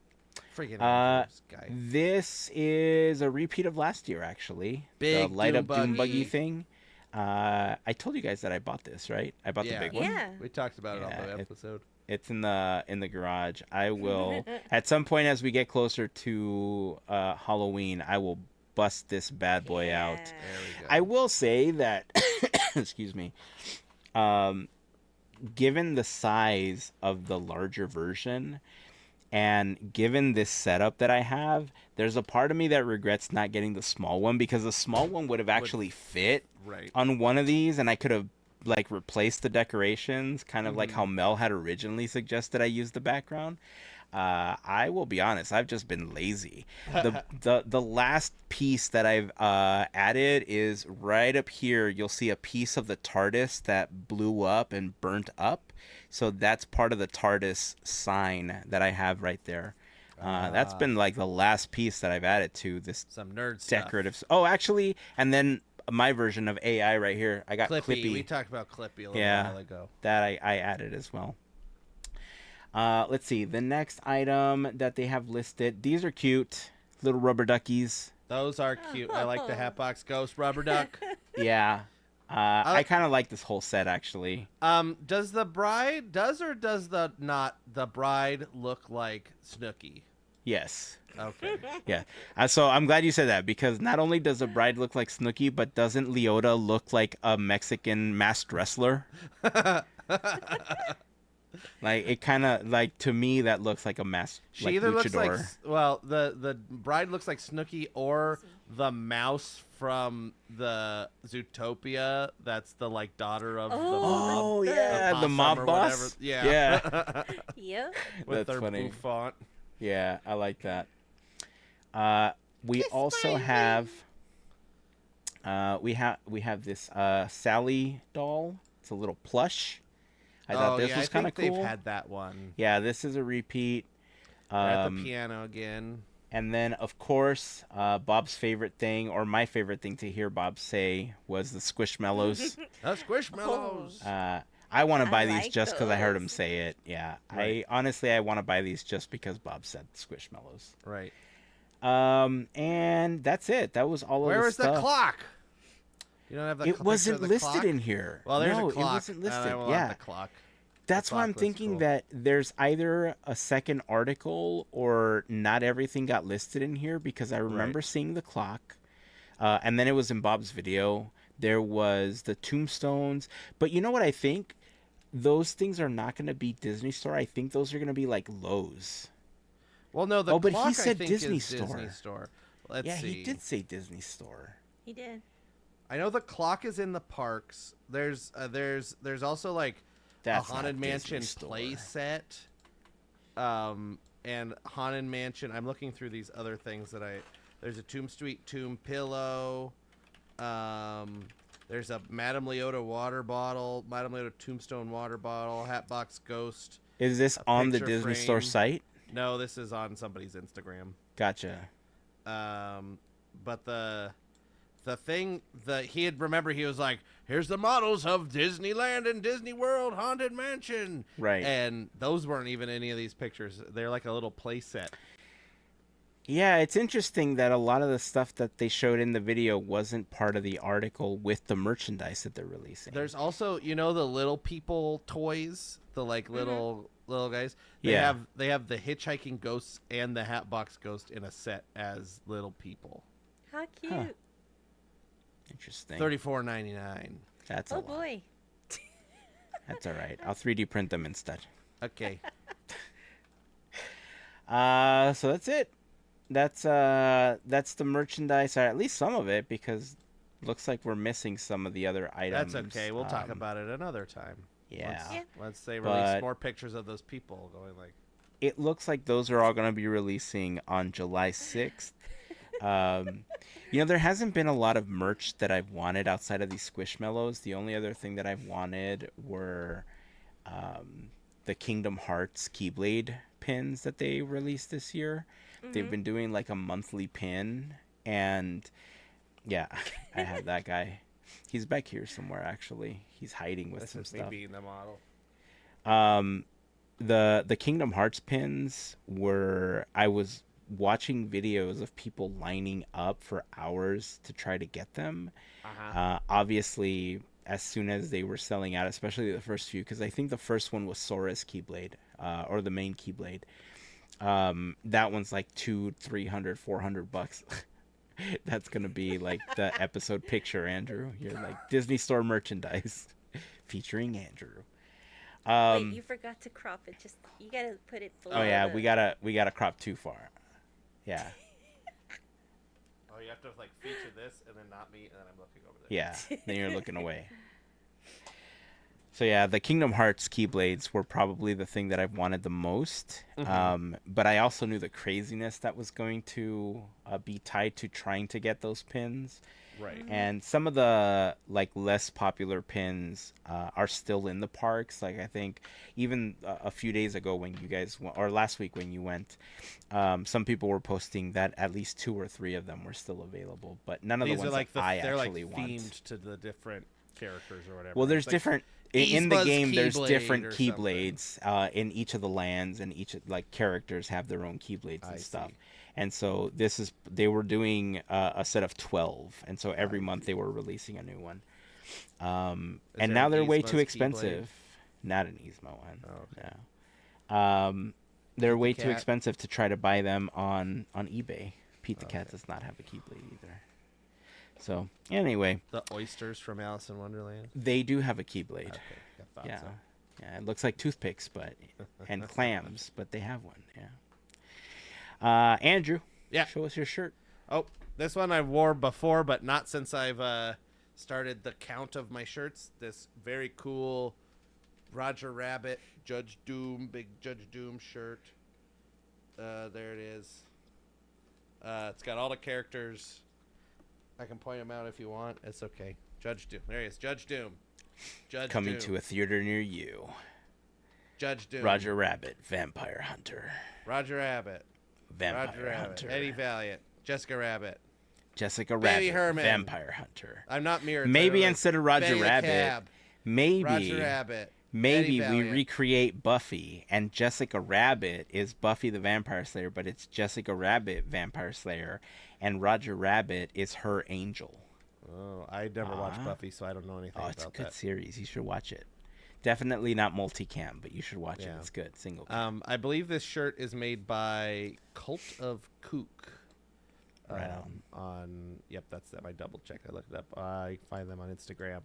Freaking guy. This is a repeat of last year, actually. Big the light up Doom Doom Buggy thing. I told you guys that I bought this, right? I bought the big one. Yeah, we talked about it on the episode. It's in the garage. I will at some point as we get closer to Halloween, I will bust this bad boy out. There we go. I will say that excuse me. Given the size of the larger version and given this setup that I have, there's a part of me that regrets not getting the small one because the small one would have actually fit on one of these and I could have like replaced the decorations, kind of like how Mel had originally suggested I use the background. I will be honest, I've just been lazy. The last piece that I've added is right up here. You'll see a piece of the TARDIS that blew up and burnt up. So that's part of the TARDIS sign that I have right there. That's been like the last piece that I've added to this some nerd decorative stuff. Oh, actually, and then my version of AI right here. I got Clippy. We talked about Clippy a little while ago. That I added as well. Let's see. The next item that they have listed. These are cute. Little rubber duckies. Those are cute. I like the Hatbox Ghost rubber duck. Yeah. I kind of like this whole set, actually. Does the bride, does the bride look like Snooki? Yes. Okay. Yeah. So I'm glad you said that because not only does the bride look like Snooki, but doesn't Leota look like a Mexican masked wrestler? Like it kind of like to me that looks like a mask. She like either luchador. looks like the bride looks like Snooki or the mouse from the Zootopia. That's the like daughter of the mob boss. Yeah. Yep. With That's their funny. bouffant. Yeah, I like that. We also have we have this Sally doll. It's a little plush. I thought this was kind of cool. They've had that one. Yeah, this is a repeat. At the piano again. And then, of course, Bob's favorite thing, or my favorite thing to hear Bob say, was the Squishmallows. Squishmallows. I want to buy these like just because I heard those. him say it. Yeah, Right. I want to buy these just because Bob said Squishmallows. Right. And that's it. That was all of Where the is stuff. the clock? You don't have the It picture wasn't of the listed clock? in here. Well, there's No, a clock. it wasn't listed. I will Yeah. have the clock. That's The why clock I'm looks thinking cool. that there's either a second article or not everything got listed in here, because I remember seeing the clock, and then it was in Bob's video. There was the tombstones, but you know what I think? Those things are not going to be Disney Store. I think those are going to be like Lowe's. Well, no, the but clock, he said I think, Disney is Store. Disney Store. Let's yeah, see. he did say Disney Store. He did. I know the clock is in the parks. There's also like That's a Haunted not Disney Mansion Store. play set. And Haunted Mansion. I'm looking through these other things that there's a Tomb pillow. There's a Madame Leota water bottle, Madame Leota Tombstone water bottle, Hatbox Ghost. Is this on the picture Disney Store frame. site? No, this is on somebody's Instagram. Gotcha. But the thing that he was like, here's the models of Disneyland and Disney World Haunted Mansion. Right. And those weren't even any of these pictures. They're like a little play set. Yeah, it's interesting that a lot of the stuff that they showed in the video wasn't part of the article with the merchandise that they're releasing. There's also, the little people toys, the like little guys. They Yeah. have the hitchhiking ghosts and the Hatbox Ghost in a set as little people. How cute. Huh. Interesting. $34.99. That's a lot. Boy. That's all right. I'll 3D print them instead. Okay. So that's it. That's the merchandise, or at least some of it, because looks like we're missing some of the other items. That's okay. We'll talk about it another time. Yeah. Once they release more pictures of those people going like. It looks like those are all going to be releasing on July 6th. There hasn't been a lot of merch that I've wanted outside of these Squishmallows. The only other thing that I've wanted were the Kingdom Hearts Keyblade pins that they released this year. Mm-hmm. They've been doing like a monthly pin, and yeah, I have that guy. He's back here somewhere, actually. He's hiding with some stuff. Me being the model. The Kingdom Hearts pins I was watching videos of people lining up for hours to try to get them. Obviously, as soon as they were selling out, especially the first few, because I think the first one was Sora's Keyblade, or the main Keyblade. That one's like $200, $300, $400. That's gonna be like the episode picture, Andrew. You're like Disney Store merchandise featuring Andrew. Wait, you forgot to crop it. You gotta put it below. Oh yeah, we gotta crop too far. Yeah. Oh, you have to like feature this and then not me, and then I'm looking over there. Yeah, then you're looking away. So yeah, the Kingdom Hearts Keyblades were probably the thing that I've wanted the most. Mm-hmm. But I also knew the craziness that was going to be tied to trying to get those pins. Right. And some of the like less popular pins are still in the parks. Like I think even a few days ago when you guys or last week when you went, some people were posting that at least 2 or 3 of them were still available, but none of These the ones are like that I they're actually like want. themed to the different characters or whatever. Well, there's like different in the Yzma's game. There's Keyblade different or Keyblades in each of the lands, and each like characters have their own Keyblades and stuff. And so they were doing a set of 12, and so every month they were releasing a new one. And now they're way too expensive. Not an Yzma one. Oh, okay. No. They're way too expensive to try to buy them on eBay. Pete the Cat does not have a Keyblade either. So anyway, the oysters from Alice in Wonderland. They do have a Keyblade. Okay, I thought yeah, so. Yeah. It looks like toothpicks, and clams, but they have one. Yeah. Andrew. Yeah. Show us your shirt. Oh, this one I wore before, but not since I've started the count of my shirts. This very cool Roger Rabbit Judge Doom, big Judge Doom shirt. There it is. It's got all the characters. I can point them out if you want. It's okay. Judge Doom. There he is. Judge Doom. Judge Coming Doom. to a theater near you. Judge Doom. Roger Rabbit, Vampire Hunter. Roger Rabbit. Vampire Roger Rabbit. Hunter. Eddie Valiant. Jessica Rabbit. Jessica Baby Rabbit, Herman. Vampire Hunter. I'm not mirrored. Maybe instead of Roger Betty Rabbit, McCab. maybe Roger Rabbit. maybe Eddie we Valiant. recreate Buffy, and Jessica Rabbit is Buffy the Vampire Slayer, but it's Jessica Rabbit Vampire Slayer, and Roger Rabbit is her angel. Oh, I never watched Buffy, so I don't know anything about it's a that. good series. You should watch it. Definitely not multicam, but you should watch it. It's good. Single cam. I believe this shirt is made by Cult of Kook. Right Yep, that's them. I double checked. I looked it up. I find them on Instagram.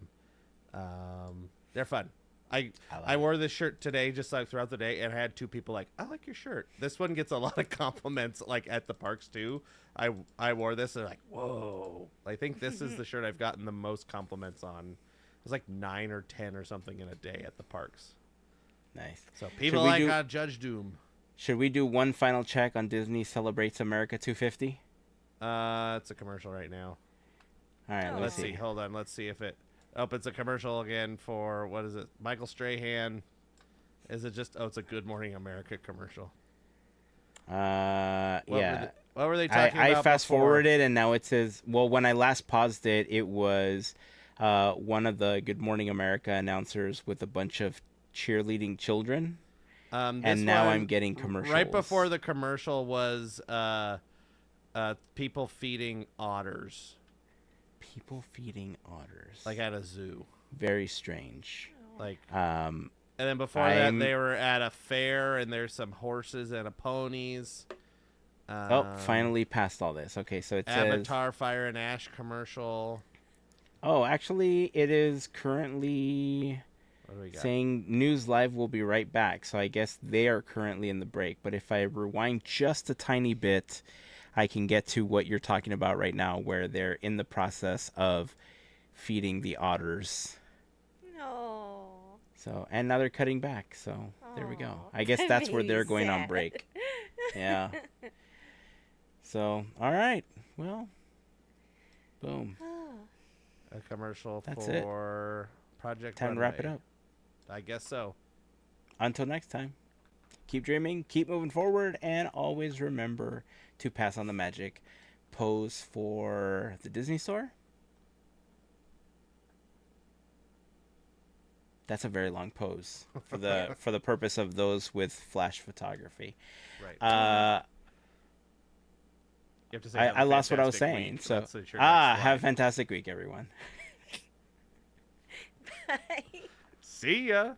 They're fun. I wore this shirt today, just like throughout the day, and I had 2 people like, I like your shirt. This one gets a lot of compliments, like at the parks too. I wore this, and they're like, whoa. I think this is the shirt I've gotten the most compliments on. It was like 9 or 10 or something in a day at the parks. Nice. So people like Judge Doom. Should we do one final check on Disney Celebrates America 250? It's a commercial right now. All right, let's see. Hold on. Let's see if it. Oh, it's a commercial again for what is it? Michael Strahan. Is it just? Oh, it's a Good Morning America commercial. Yeah. What were they talking about? I fast forwarded, and now it says. Well, when I last paused it, it was one of the Good Morning America announcers with a bunch of cheerleading children. And now I'm getting commercials. Right before the commercial was people feeding otters. People feeding otters. Like at a zoo. Very strange. Like and then before that they were at a fair and there's some horses and ponies. Finally passed all this. Okay, so it says Avatar Fire and Ash commercial. Oh, actually it is currently saying News Live will be right back. So I guess they are currently in the break. But if I rewind just a tiny bit, I can get to what you're talking about right now, where they're in the process of feeding the otters. No. So, and now they're cutting back. So there we go. I guess that's where they're going on break. Yeah. So, all right. Well, boom. A commercial That's for Project Time to wrap it up. I guess so. Until next time, keep dreaming, keep moving forward, and always remember to pass on the magic. Pose for the Disney Store. That's a very long pose for the purpose of those with flash photography. Right. You have to say I lost what I was saying. Week. So have a fantastic week, everyone. Bye. See ya.